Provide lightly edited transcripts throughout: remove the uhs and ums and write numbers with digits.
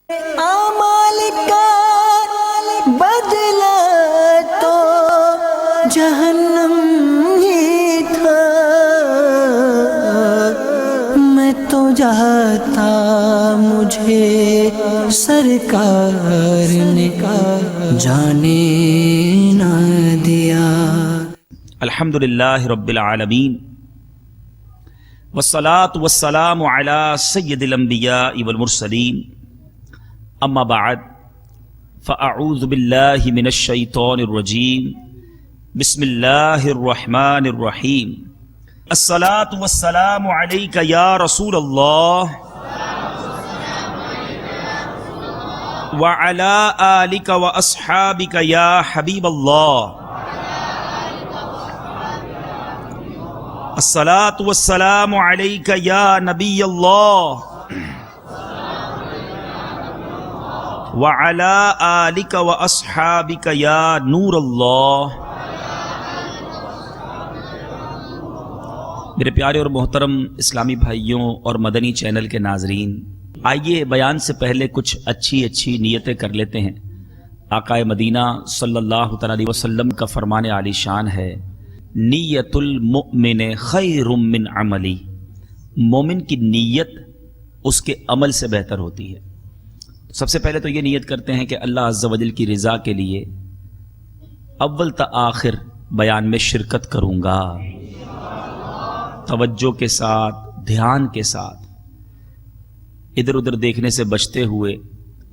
اعمال کا بدلہ تو جہنم ہی تھا، میں تو جاتا مجھے سرکار نے جانے نہ دیا۔ الحمدللہ رب العالمین والصلاة والسلام علی سید الانبیاء والمرسلین، اما بعد فاعوذ باللہ من الشیطان الرجیم، بسم اللہ الرحمن الرحیم۔ الصلاة والسلام علیک یا رسول اللہ وعلی آلک واصحابک یا حبیب اللہ۔ الصلاۃ والسلام علیک یا نبی اللہ وعلی آلک واصحابک یا نور اللہ۔ میرے پیارے اور محترم اسلامی بھائیوں اور مدنی چینل کے ناظرین، آئیے بیان سے پہلے کچھ اچھی نیتیں کر لیتے ہیں۔ آقا مدینہ صلی اللہ تعالی علیہ وسلم کا فرمان عالی شان ہے، نیت المؤمن خیر من عملی۔ مومن کی نیت اس کے عمل سے بہتر ہوتی ہے۔ سب سے پہلے تو یہ نیت کرتے ہیں کہ اللہ عز و جل کی رضا کے لیے اول تا آخر بیان میں شرکت کروں گا، توجہ کے ساتھ، دھیان کے ساتھ، ادھر ادھر دیکھنے سے بچتے ہوئے،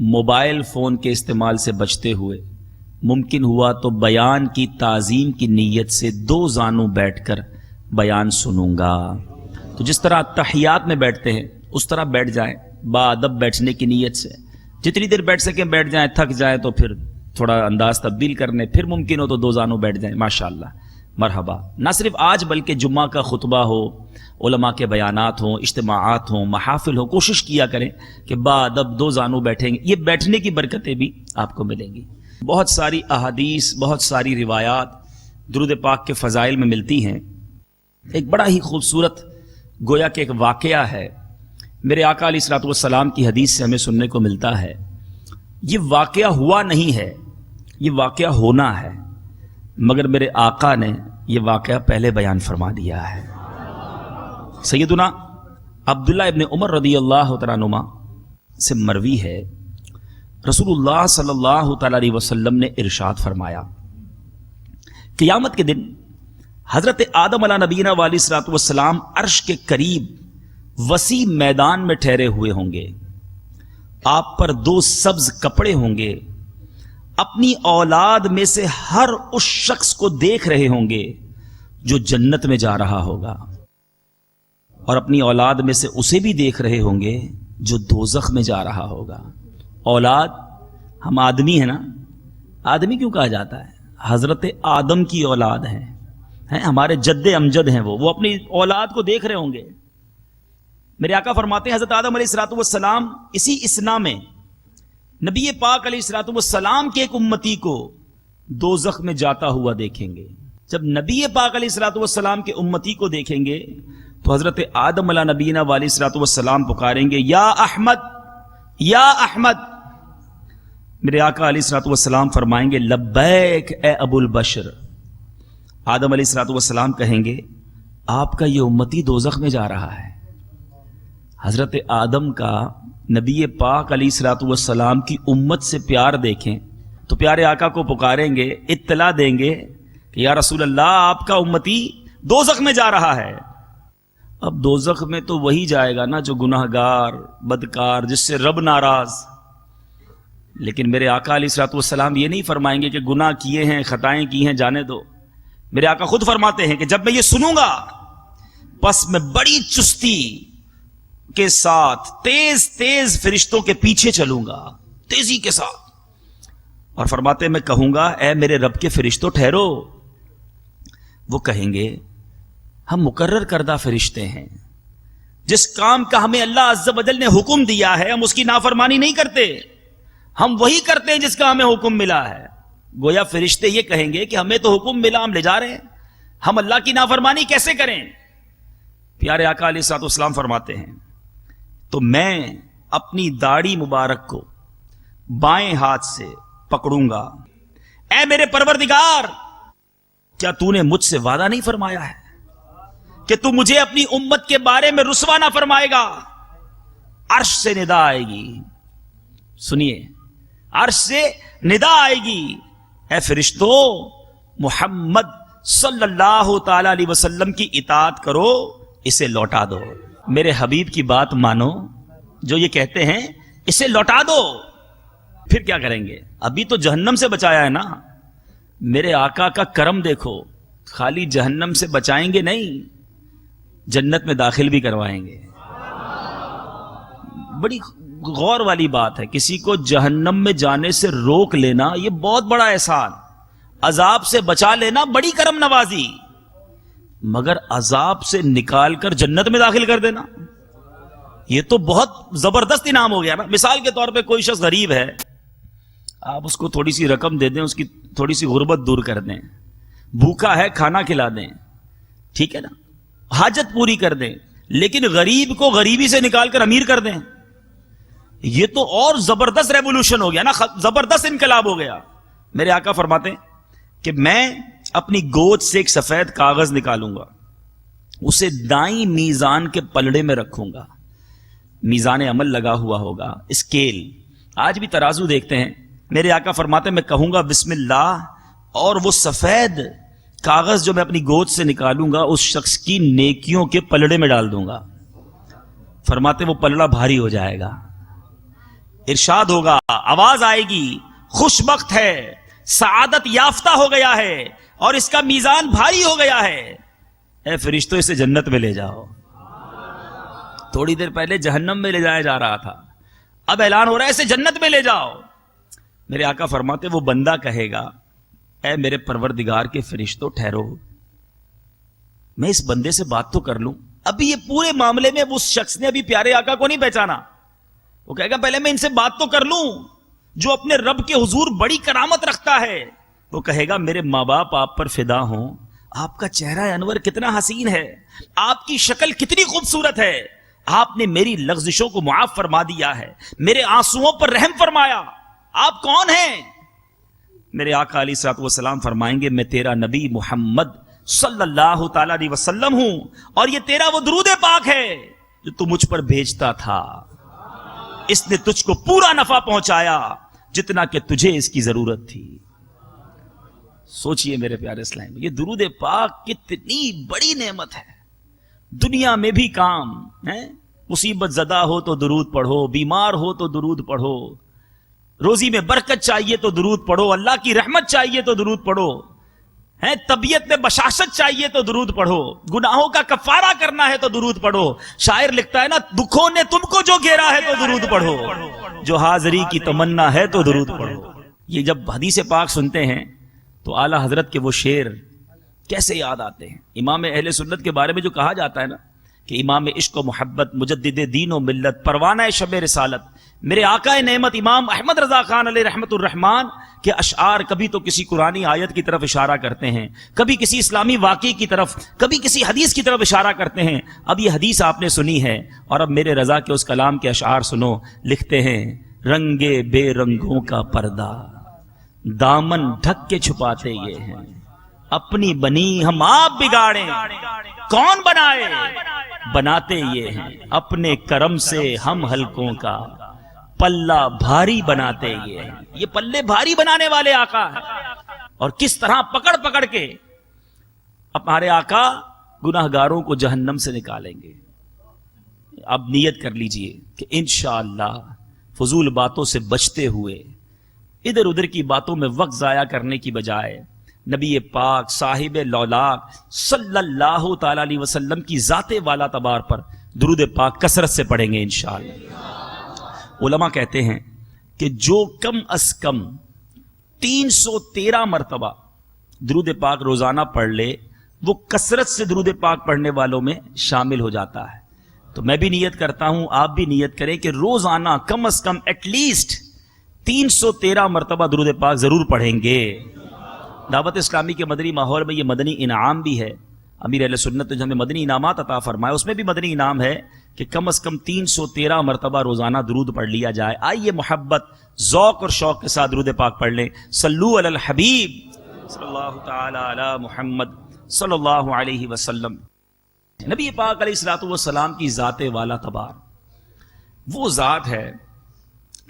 موبائل فون کے استعمال سے بچتے ہوئے، ممکن ہوا تو بیان کی تعظیم کی نیت سے دو زانوں بیٹھ کر بیان سنوں گا۔ تو جس طرح تحیات میں بیٹھتے ہیں اس طرح بیٹھ جائیں، باادب بیٹھنے کی نیت سے، جتنی دیر بیٹھ سکیں بیٹھ جائیں، تھک جائیں تو پھر تھوڑا انداز تبدیل کرنے، پھر ممکن ہو تو دو زانوں بیٹھ جائیں، ماشاءاللہ، مرحبا۔ نہ صرف آج بلکہ جمعہ کا خطبہ ہو، علماء کے بیانات ہوں، اجتماعات ہوں، محافل ہوں، کوشش کیا کریں کہ باادب دو زانوں بیٹھیں گے، یہ بیٹھنے کی برکتیں بھی آپ کو ملیں گی۔ بہت ساری احادیث، بہت ساری روایات درود پاک کے فضائل میں ملتی ہیں۔ ایک بڑا ہی خوبصورت گویا کہ ایک واقعہ ہے، میرے آقا علیہ الصلوۃ والسلام کی حدیث سے ہمیں سننے کو ملتا ہے۔ یہ واقعہ ہوا نہیں ہے، یہ واقعہ ہونا ہے، مگر میرے آقا نے یہ واقعہ پہلے بیان فرما دیا ہے۔ سیدنا عبداللہ ابن عمر رضی اللہ تعالیٰ عنہما سے مروی ہے، رسول اللہ صلی اللہ تعالی علیہ وسلم نے ارشاد فرمایا، قیامت کے دن حضرت آدم علیہ نبینا علیہ الصلوۃ والسلام عرش کے قریب وسیع میدان میں ٹھہرے ہوئے ہوں گے، آپ پر دو سبز کپڑے ہوں گے، اپنی اولاد میں سے ہر اس شخص کو دیکھ رہے ہوں گے جو جنت میں جا رہا ہوگا، اور اپنی اولاد میں سے اسے بھی دیکھ رہے ہوں گے جو دوزخ میں جا رہا ہوگا۔ اولاد، ہم آدمی ہیں نا، آدمی کیوں کہا جاتا ہے؟ حضرت آدم کی اولاد ہیں، ہمارے جد امجد ہیں، وہ اپنی اولاد کو دیکھ رہے ہوں گے۔ میرے آقا فرماتے ہیں حضرت آدم علیہ الصلوۃ والسلام اسی اسنا میں نبی پاک علیہ الصلوۃ والسلام کے ایک امتی کو دوزخ میں جاتا ہوا دیکھیں گے۔ جب نبی پاک علیہ الصلوۃ والسلام کے امتی کو دیکھیں گے تو حضرت آدم علیہ نبینا علیہ الصلوۃ والسلام پکاریں گے، یا احمد، یا احمد۔ میرے آقا علیہ الصلوۃ والسلام فرمائیں گے، لبیک اے ابو البشر۔ آدم علیہ الصلوۃ والسلام کہیں گے، آپ کا یہ امتی دوزخ میں جا رہا ہے۔ حضرت آدم کا نبی پاک علیہ الصلوۃ والسلام کی امت سے پیار دیکھیں تو پیارے آقا کو پکاریں گے، اطلاع دیں گے کہ یا رسول اللہ، آپ کا امتی دوزخ میں جا رہا ہے۔ اب دوزخ میں تو وہی جائے گا نا جو گناہ گار، بدکار، جس سے رب ناراض۔ لیکن میرے آقا علیہ الصلوۃ والسلام یہ نہیں فرمائیں گے کہ گناہ کیے ہیں، خطائیں کی ہیں، جانے دو۔ میرے آقا خود فرماتے ہیں کہ جب میں یہ سنوں گا پس میں بڑی چستی کے ساتھ تیز تیز فرشتوں کے پیچھے چلوں گا، تیزی کے ساتھ، اور فرماتے ہیں میں کہوں گا، اے میرے رب کے فرشتوں ٹھہرو۔ وہ کہیں گے، ہم مقرر کردہ فرشتے ہیں، جس کام کا ہمیں اللہ عز و جل نے حکم دیا ہے ہم اس کی نافرمانی نہیں کرتے، ہم وہی کرتے ہیں جس کا ہمیں حکم ملا ہے۔ گویا فرشتے یہ کہیں گے کہ ہمیں تو حکم ملا، ہم لے جا رہے ہیں، ہم اللہ کی نافرمانی کیسے کریں؟ پیارے آقا علیہ الصلوۃ والسلام فرماتے ہیں تو میں اپنی داڑھی مبارک کو بائیں ہاتھ سے پکڑوں گا. اے میرے پروردگار، کیا تو نے مجھ سے وعدہ نہیں فرمایا ہے کہ تو مجھے اپنی امت کے بارے میں رسوا نہ فرمائے گا؟ عرش سے ندا آئے گی. سنیے، عرش سے ندا آئے گی، اے فرشتو، محمد صلی اللہ تعالی علیہ وسلم کی اطاعت کرو، اسے لوٹا دو. میرے حبیب کی بات مانو، جو یہ کہتے ہیں اسے لوٹا دو. پھر کیا کریں گے؟ ابھی تو جہنم سے بچایا ہے نا. میرے آقا کا کرم دیکھو، خالی جہنم سے بچائیں گے نہیں، جنت میں داخل بھی کروائیں گے. بڑی غور والی بات ہے، کسی کو جہنم میں جانے سے روک لینا یہ بہت بڑا احسان، عذاب سے بچا لینا بڑی کرم نوازی، مگر عذاب سے نکال کر جنت میں داخل کر دینا یہ تو بہت زبردست انعام ہو گیا نا. مثال کے طور پہ کوئی شخص غریب ہے، آپ اس کو تھوڑی سی رقم دے دیں، اس کی تھوڑی سی غربت دور کر دیں. بھوکا ہے، کھانا کھلا دیں، ٹھیک ہے نا، حاجت پوری کر دیں. لیکن غریب کو غریبی سے نکال کر امیر کر دیں، یہ تو اور زبردست ریولوشن ہو گیا نا، زبردست انقلاب ہو گیا. میرے آقا فرماتے ہیں کہ میں اپنی گود سے ایک سفید کاغذ نکالوں گا، اسے دائیں میزان کے پلڑے میں رکھوں گا، میزان عمل لگا ہوا ہوگا، اسکیل. آج بھی ترازو دیکھتے ہیں. میرے آقا فرماتے ہیں میں کہوں گا بسم اللہ، اور وہ سفید کاغذ جو میں اپنی گود سے نکالوں گا اس شخص کی نیکیوں کے پلڑے میں ڈال دوں گا. فرماتے وہ پلڑا بھاری ہو جائے گا. ارشاد ہوگا، آواز آئے گی، خوش بخت ہے، سعادت یافتہ ہو گیا ہے اور اس کا میزان بھاری ہو گیا ہے. اے فرشتوں، اسے جنت میں لے جاؤ. تھوڑی دیر پہلے جہنم میں لے جایا جا رہا تھا، اب اعلان ہو رہا ہے اسے جنت میں لے جاؤ. میرے آقا فرماتے وہ بندہ کہے گا، اے میرے پروردگار کے فرشتوں ٹھہرو، میں اس بندے سے بات تو کر لوں. ابھی یہ پورے معاملے میں اس شخص نے ابھی پیارے آقا کو نہیں پہچانا. وہ کہے گا پہلے میں ان سے بات تو کر لوں، جو اپنے رب کے حضور بڑی کرامت رکھتا ہے. وہ کہے گا میرے ماں باپ آپ پر فدا ہوں، آپ کا چہرہ انور کتنا حسین ہے، آپ کی شکل کتنی خوبصورت ہے، آپ نے میری لغزشوں کو معاف فرما دیا ہے، میرے آنسوؤں پر رحم فرمایا، آپ کون ہیں؟ میرے آقا علیہ الصلوۃ والسلام فرمائیں گے میں تیرا نبی محمد صلی اللہ تعالی علیہ وسلم ہوں، اور یہ تیرا وہ درود پاک ہے جو تو مجھ پر بھیجتا تھا. اس نے تجھ کو پورا نفع پہنچایا جتنا کہ تجھے اس کی ضرورت تھی. سوچئے میرے پیارے اسلام، یہ درود پاک کتنی بڑی نعمت ہے. دنیا میں بھی کام ہے، مصیبت زدہ ہو تو درود پڑھو، بیمار ہو تو درود پڑھو، روزی میں برکت چاہیے تو درود پڑھو، اللہ کی رحمت چاہیے تو درود پڑھو، ہے طبیعت میں بشاشت چاہیے تو درود پڑھو، گناہوں کا کفارہ کرنا ہے تو درود پڑھو. شاعر لکھتا ہے نا، دکھوں نے تم کو جو گھیرا ہے تو درود پڑھو، جو حاضری کی تمنا ہے تو درود پڑھو. یہ جب حدیث پاک سنتے ہیں تو اعلیٰ حضرت کے وہ شعر کیسے یاد آتے ہیں. امام اہل سنت کے بارے میں جو کہا جاتا ہے نا کہ امام عشق و محبت، مجدد دین و ملت، پروانہ شب رسالت، میرے آقا نعمت امام احمد رضا خان علیہ رحمت الرحمان کے اشعار کبھی تو کسی قرآنی آیت کی طرف اشارہ کرتے ہیں، کبھی کسی اسلامی واقعے کی طرف، کبھی کسی حدیث کی طرف اشارہ کرتے ہیں. اب یہ حدیث آپ نے سنی ہے اور اب میرے رضا کے اس کلام کے اشعار سنو. لکھتے ہیں، رنگے بے رنگوں کا پردہ دامن ڈھک کے چھپاتے یہ ہیں، اپنی بنی ہم آپ بگاڑیں کون بنائے، بناتے یہ ہیں، اپنے کرم سے ہم حلقوں کا پلہ بھاری بناتے یہ ہیں. یہ پلے بھاری بنانے والے آقا ہیں. اور کس طرح پکڑ پکڑ کے ہمارے آقا گناہگاروں کو جہنم سے نکالیں گے. اب نیت کر لیجئے کہ انشاءاللہ فضول باتوں سے بچتے ہوئے، ادھر ادھر کی باتوں میں وقت ضائع کرنے کی بجائے نبی پاک صاحب لولاک صلی اللہ تعالی علیہ وسلم کی ذات والا تبار پر درود پاک کثرت سے پڑھیں گے انشاءاللہ. علماء کہتے ہیں کہ جو کم از کم 313 مرتبہ درود پاک روزانہ پڑھ لے وہ کثرت سے درود پاک پڑھنے والوں میں شامل ہو جاتا ہے. تو میں بھی نیت کرتا ہوں، آپ بھی نیت کریں کہ روزانہ کم از کم ایٹ لیسٹ 313 مرتبہ درود پاک ضرور پڑھیں گے. دعوت اسلامی کے مدنی ماحول میں یہ مدنی انعام بھی ہے. امیر اہل سنت نے جو ہمیں مدنی انعامات عطا فرمائے اس میں بھی مدنی انعام ہے کہ کم از کم 313 مرتبہ روزانہ درود پڑھ لیا جائے. آئیے محبت ذوق اور شوق کے ساتھ درود پاک پڑھ لیں. صلو علی الحبیب صلی اللہ تعالی علی محمد صلی اللہ علیہ وسلم. نبی پاک علیہ الصلوۃ والسلام کی ذات والا تبار وہ ذات ہے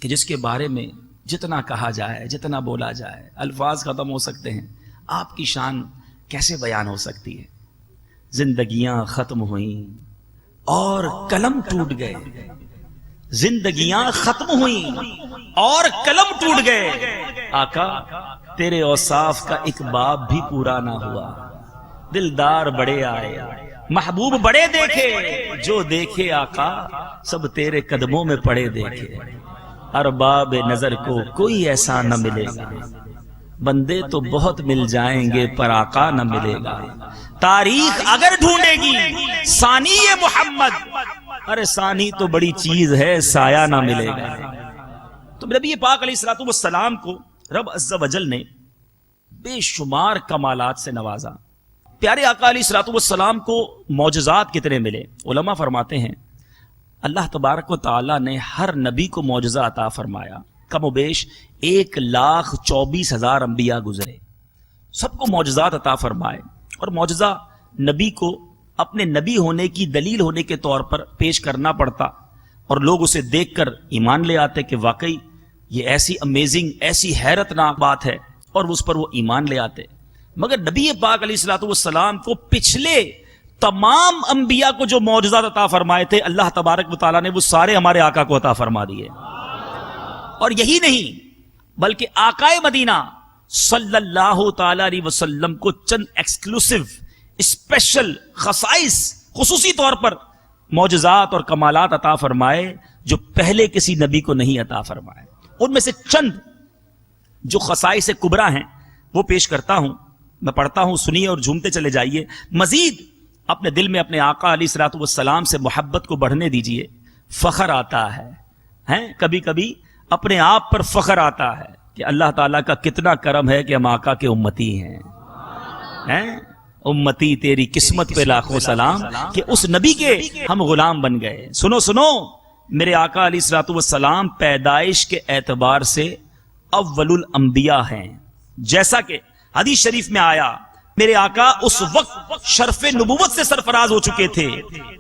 کہ جس کے بارے میں جتنا کہا جائے جتنا بولا جائے الفاظ ختم ہو سکتے ہیں. آپ کی شان کیسے بیان ہو سکتی ہے؟ زندگیاں ختم ہوئیں اور قلم ٹوٹ گئے. زندگیاں ختم ہوئیں اور قلم ٹوٹ گئے. آقا تیرے اوصاف کا ایک باب بھی پورا نہ ہوا. دلدار بڑے آئے محبوب بڑے دیکھے جو دیکھے آقا سب تیرے قدموں میں پڑے دیکھے. ارباب نظر کو کوئی ایسا نہ ملے گا. بندے تو بہت مل جائیں گے پر آقا نہ ملے گا. تاریخ اگر ڈھونڈے گی ثانی محمد ارے ثانی تو بڑی چیز ہے سایہ نہ ملے گا. تو نبی پاک علیہ الصلوۃ والسلام کو رب عز و جل نے بے شمار کمالات سے نوازا. پیارے آقا علیہ الصلوۃ والسلام کو معجزات کتنے ملے؟ علماء فرماتے ہیں اللہ تبارک و تعالی نے ہر نبی کو معجزہ عطا فرمایا. کم و بیش 1,24,000 انبیاء گزرے, سب کو معجزات عطا فرمائے. اور معجزہ نبی کو اپنے نبی ہونے کی دلیل ہونے کے طور پر پیش کرنا پڑتا اور لوگ اسے دیکھ کر ایمان لے آتے کہ واقعی یہ ایسی امیزنگ ایسی حیرت ناک بات ہے اور اس پر وہ ایمان لے آتے. مگر نبی پاک علیہ الصلوۃ والسلام کو پچھلے تمام انبیاء کو جو معجزات عطا فرمائے تھے اللہ تبارک و تعالیٰ نے وہ سارے ہمارے آقا کو عطا فرما دیے. اور یہی نہیں بلکہ آقائے مدینہ صلی اللہ تعالی علیہ وسلم کو چند ایکسکلوسیو اسپیشل خصائص خصوصی طور پر معجزات اور کمالات عطا فرمائے جو پہلے کسی نبی کو نہیں عطا فرمائے. ان میں سے چند جو خصائص کبریٰ ہیں وہ پیش کرتا ہوں, میں پڑھتا ہوں, سنیے اور جھومتے چلے جائیے. مزید اپنے دل میں اپنے آقا علیہ الصلوۃ والسلام سے محبت کو بڑھنے دیجئے. فخر آتا ہے کبھی کبھی اپنے آپ پر فخر آتا ہے کہ اللہ تعالیٰ کا کتنا کرم ہے کہ ہم آقا کے امتی ہیں. امتی تیری قسمت پہ لاکھوں سلام کہ اس نبی کے ہم غلام بن گئے. سنو میرے آقا علیہ الصلوۃ والسلام پیدائش کے اعتبار سے اول الانبیاء ہیں. جیسا کہ حدیث شریف میں آیا میرے آقا اس وقت شرف نبوت سے سرفراز ہو چکے تھے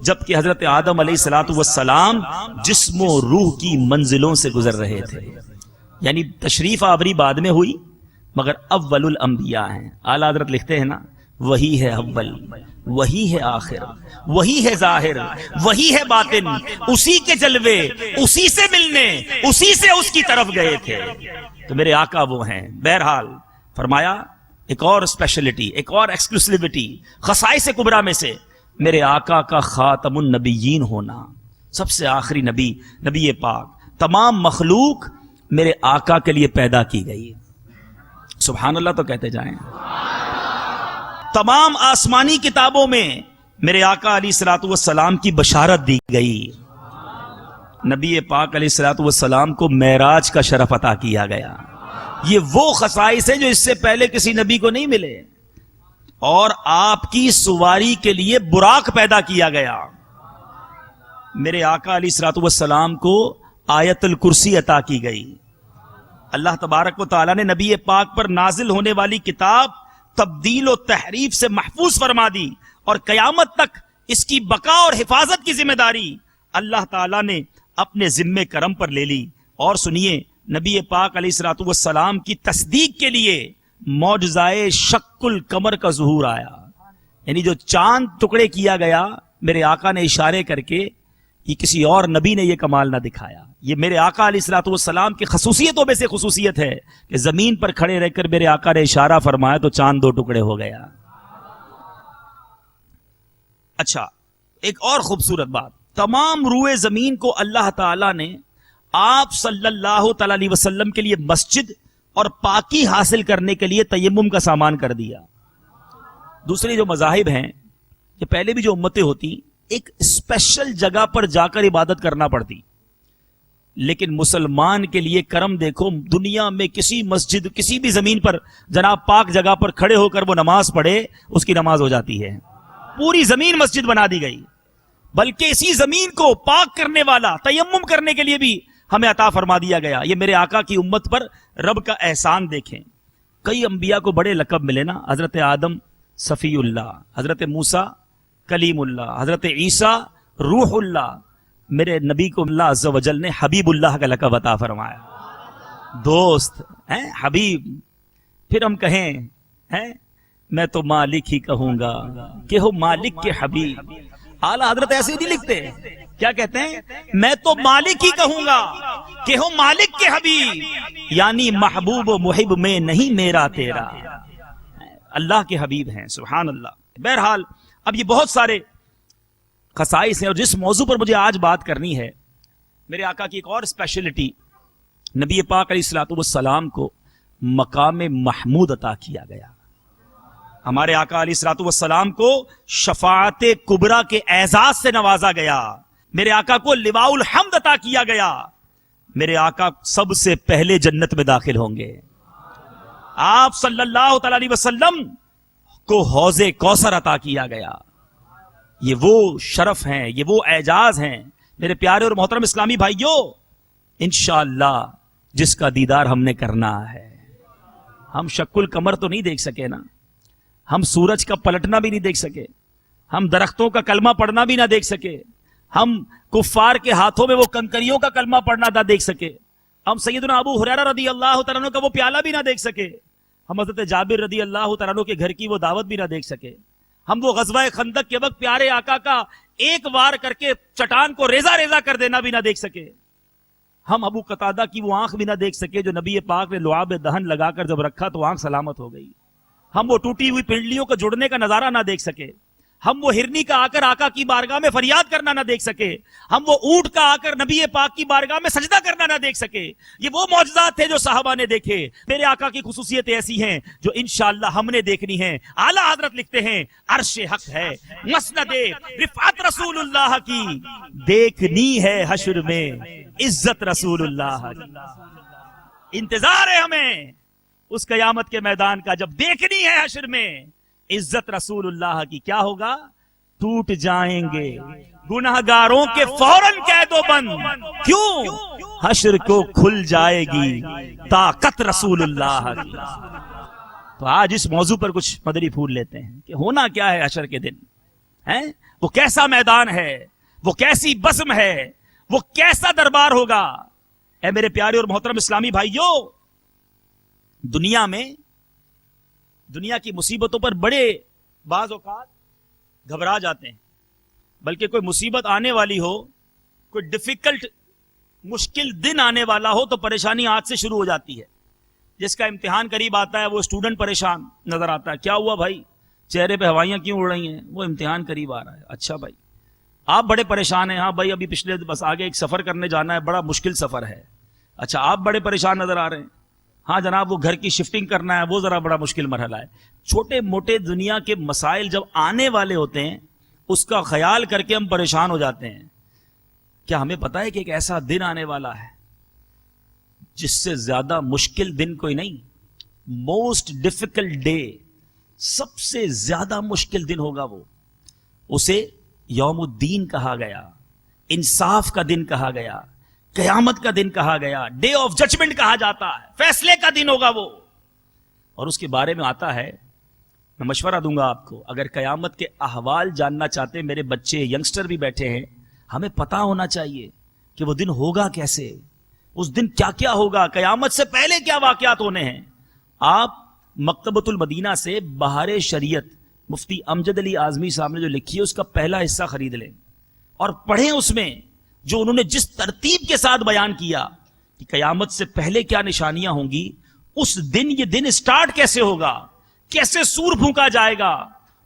جبکہ حضرت آدم علیہ الصلوۃ والسلام جسم و روح کی منزلوں سے گزر رہے تھے. یعنی تشریف آوری بعد میں ہوئی مگر اول الانبیاء ہیں. اعلیٰ حضرت لکھتے ہیں نا وہی ہے اول وہی ہے آخر وہی ہے ظاہر وہی ہے باطن, اسی کے جلوے اسی سے ملنے اسی سے اس کی طرف گئے تھے. تو میرے آقا وہ ہیں. بہرحال فرمایا ایک اور اسپیشلٹی ایک اور ایکسکلوسیوٹی خصائص کبریٰ میں سے میرے آقا کا خاتم النبیین ہونا, سب سے آخری نبی نبی پاک. تمام مخلوق میرے آقا کے لیے پیدا کی گئی. سبحان اللہ تو کہتے جائیں. تمام آسمانی کتابوں میں میرے آقا علیہ الصلوۃ والسلام کی بشارت دی گئی. نبی پاک علیہ الصلوۃ والسلام کو معراج کا شرف عطا کیا گیا. یہ وہ خصائص ہیں جو اس سے پہلے کسی نبی کو نہیں ملے. اور آپ کی سواری کے لیے براق پیدا کیا گیا. میرے آقا علیہ الصلوۃ والسلام کو آیت الکرسی عطا کی گئی. اللہ تبارک و تعالیٰ نے نبی پاک پر نازل ہونے والی کتاب تبدیل و تحریف سے محفوظ فرما دی اور قیامت تک اس کی بقا اور حفاظت کی ذمہ داری اللہ تعالیٰ نے اپنے ذمہ کرم پر لے لی. اور سنیے نبی پاک علیہ الصلوۃ والسلام کی تصدیق کے لیے معجزۂ شق القمر کا ظہور آیا. یعنی جو چاند ٹکڑے کیا گیا میرے آقا نے اشارے کر کے, یہ کسی اور نبی نے یہ کمال نہ دکھایا. یہ میرے آقا علیہ الصلوۃ والسلام کی خصوصیتوں میں سے خصوصیت ہے کہ زمین پر کھڑے رہ کر میرے آقا نے اشارہ فرمایا تو چاند 2 ٹکڑے ہو گیا. اچھا ایک اور خوبصورت بات, تمام روئے زمین کو اللہ تعالیٰ نے آپ صلی اللہ تعالی علیہ وسلم کے لیے مسجد اور پاکی حاصل کرنے کے لیے تیمم کا سامان کر دیا. دوسرے جو مذاہب ہیں کہ پہلے بھی جو امتیں ہوتی ایک اسپیشل جگہ پر جا کر عبادت کرنا پڑتی, لیکن مسلمان کے لیے کرم دیکھو, دنیا میں کسی مسجد کسی بھی زمین پر جناب پاک جگہ پر کھڑے ہو کر وہ نماز پڑھے اس کی نماز ہو جاتی ہے. پوری زمین مسجد بنا دی گئی، بلکہ اسی زمین کو پاک کرنے والا تیمم کرنے کے لیے بھی ہمیں عطا فرما دیا گیا۔ یہ میرے آقا کی امت پر رب کا احسان دیکھیں۔ کئی انبیاء کو بڑے لقب ملے نا، حضرت آدم صفی اللہ، حضرت موسیٰ کلیم اللہ، حضرت عیسیٰ روح اللہ۔ میرے نبی کو اللہ عز و جل نے حبیب اللہ کا لقب عطا فرمایا، دوست ہیں حبیب۔ پھر ہم کہیں ہیں میں تو مالک ہی کہوں گا کہ ہو مالک کے حبیب۔ اعلیٰ حضرت ایسے نہیں لکھتے، کیا کہتے ہیں؟ میں تو مالک ہی کہوں گا کہ ہو مالک کے حبیب، یعنی محبوب و محب میں نہیں میرا تیرا، اللہ کے حبیب ہیں، سبحان اللہ۔ بہرحال اب یہ بہت سارے خصائص ہیں، اور جس موضوع پر مجھے آج بات کرنی ہے، میرے آقا کی ایک اور اسپیشلٹی، نبی پاک علیہ الصلوۃ والسلام کو مقام محمود عطا کیا گیا۔ ہمارے آقا علیہ الصلوۃ والسلام کو شفاعت کبریٰ کے اعزاز سے نوازا گیا، میرے آقا کو لواء الحمد عطا کیا گیا۔ میرے آقا سب سے پہلے جنت میں داخل ہوں گے۔ آپ صلی اللہ تعالی علیہ وسلم کو حوض کوثر عطا کیا گیا۔ یہ وہ شرف ہیں، یہ وہ اعزاز ہیں میرے پیارے اور محترم اسلامی بھائیوں، انشاءاللہ جس کا دیدار ہم نے کرنا ہے۔ ہم شق القمر تو نہیں دیکھ سکے نا، ہم سورج کا پلٹنا بھی نہیں دیکھ سکے، ہم درختوں کا کلمہ پڑھنا بھی نہ دیکھ سکے، ہم کفار کے ہاتھوں میں وہ کنکریوں کا کلمہ پڑھنا نہ دیکھ سکے، ہم سیدنا ابو ہریرہ رضی اللہ تعالیٰ عنہ کا وہ پیالہ بھی نہ دیکھ سکے، ہم حضرت جابر رضی اللہ تعالیٰ عنہ کے گھر کی وہ دعوت بھی نہ دیکھ سکے، ہم وہ غزوہ خندق کے وقت پیارے آقا کا ایک وار کر کے چٹان کو ریزہ ریزہ کر دینا بھی نہ دیکھ سکے، ہم ابو قتادہ کی وہ آنکھ بھی نہ دیکھ سکے جو نبی پاک نے لعاب دہن لگا کر جب رکھا تو آنکھ سلامت ہو گئی، ہم وہ ٹوٹی ہوئی پنڈلیوں کو جڑنے کا نظارہ نہ دیکھ سکے، ہم وہ ہرنی کا آ کر آقا کی بارگاہ میں فریاد کرنا نہ دیکھ سکے، ہم وہ اونٹ کا آ کر نبی پاک کی بارگاہ میں سجدہ کرنا نہ دیکھ سکے۔ یہ وہ معجزات تھے جو صحابہ نے دیکھے۔ میرے آقا کی خصوصیتیں ایسی ہیں جو انشاءاللہ ہم نے دیکھنی ہیں۔ اعلیٰ حضرت لکھتے ہیں عرش حق ہے مسند رفعت رسول اللہ کی، دیکھنی ہے حشر میں عزت رسول اللہ کی۔ انتظار ہے ہمیں اس قیامت کے میدان کا جب دیکھنی ہے حشر میں عزت رسول اللہ کی۔ کیا ہوگا؟ ٹوٹ جائیں گے گناہگاروں کے فوراً قید و بند، کیوں؟ حشر کو کھل جائے گی طاقت رسول اللہ کی۔ تو آج اس موضوع پر کچھ مدری پھول لیتے ہیں کہ ہونا کیا ہے حشر کے دن، ہیں وہ کیسا میدان ہے، وہ کیسی بزم ہے، وہ کیسا دربار ہوگا۔ اے میرے پیارے اور محترم اسلامی بھائیوں، دنیا کی مصیبتوں پر بڑے بعض اوقات گھبرا جاتے ہیں، بلکہ کوئی مصیبت آنے والی ہو، کوئی ڈیفیکلٹ مشکل دن آنے والا ہو تو پریشانی آج سے شروع ہو جاتی ہے۔ جس کا امتحان قریب آتا ہے وہ اسٹوڈنٹ پریشان نظر آتا ہے، کیا ہوا بھائی، چہرے پہ ہوائیاں کیوں اڑ رہی ہیں؟ وہ امتحان قریب آ رہا ہے۔ اچھا بھائی آپ بڑے پریشان ہیں، ہاں بھائی ابھی پچھلے بس آگے ایک سفر کرنے جانا ہے، بڑا مشکل سفر ہے۔ اچھا آپ بڑے پریشان نظر آ رہے ہیں، ہاں جناب وہ گھر کی شفٹنگ کرنا ہے، وہ ذرا بڑا مشکل مرحلہ ہے۔ چھوٹے موٹے دنیا کے مسائل جب آنے والے ہوتے ہیں اس کا خیال کر کے ہم پریشان ہو جاتے ہیں۔ کیا ہمیں پتہ ہے کہ ایک ایسا دن آنے والا ہے جس سے زیادہ مشکل دن کوئی نہیں؟ موسٹ ڈیفیکلٹ ڈے، سب سے زیادہ مشکل دن ہوگا وہ، اسے یوم الدین کہا گیا، انصاف کا دن کہا گیا، قیامت کا دن کہا گیا، ڈے آف ججمنٹ کہا جاتا ہے، فیصلے کا دن ہوگا وہ۔ اور اس کے بارے میں آتا ہے، میں مشورہ دوں گا آپ کو، اگر قیامت کے احوال جاننا چاہتے ہیں، میرے بچے ینگسٹر بھی بیٹھے ہیں، ہمیں پتہ ہونا چاہیے کہ وہ دن ہوگا کیسے، اس دن کیا کیا ہوگا، قیامت سے پہلے کیا واقعات ہونے ہیں۔ آپ مکتبۃ المدینہ سے بہار شریعت مفتی امجد علی اعظمی صاحب نے جو لکھی ہے اس کا پہلا حصہ خرید لیں اور پڑھیں، اس میں جو انہوں نے جس ترتیب کے ساتھ بیان کیا کہ قیامت سے پہلے کیا نشانیاں ہوں گی، اس دن یہ دن سٹارٹ کیسے ہوگا، کیسے سور پھونکا جائے گا،